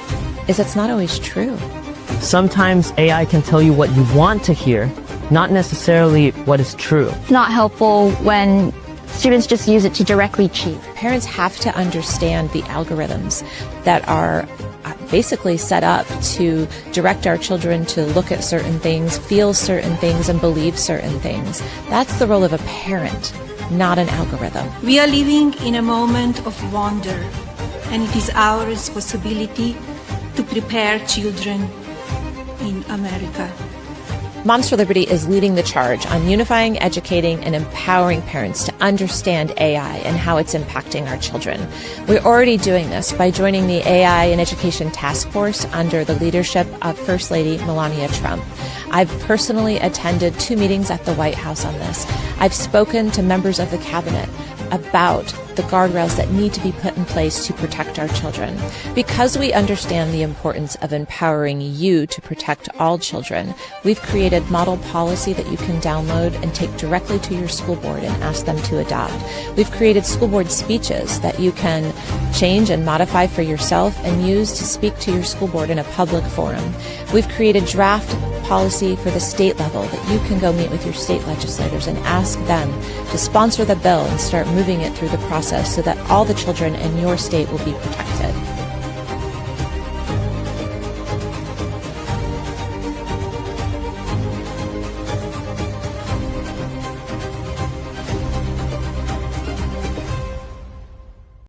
is it's not always true. Sometimes AI can tell you what you want to hear, not necessarily what is true. It's not helpful when students just use it to directly cheat. Parents have to understand the algorithms that are basically set up to direct our children to look at certain things, feel certain things, and believe certain things. That's the role of a parent, not an algorithm. We are living in a moment of wonder, and it is our responsibility to prepare children in America. Moms for Liberty is leading the charge on unifying, educating, and empowering parents to understand AI and how it's impacting our children. We're already doing this by joining the AI and Education Task Force under the leadership of First Lady Melania Trump. I've personally attended 2 meetings at the White House on this. I've spoken to members of the cabinet about the guardrails that need to be put in place to protect our children. Because we understand the importance of empowering you to protect all children, we've created model policy that you can download and take directly to your school board and ask them to adopt. We've created school board speeches that you can change and modify for yourself and use to speak to your school board in a public forum. We've created draft policy for the state level that you can go meet with your state legislators and ask them to sponsor the bill and start moving it through the process so that all the children in your state will be protected.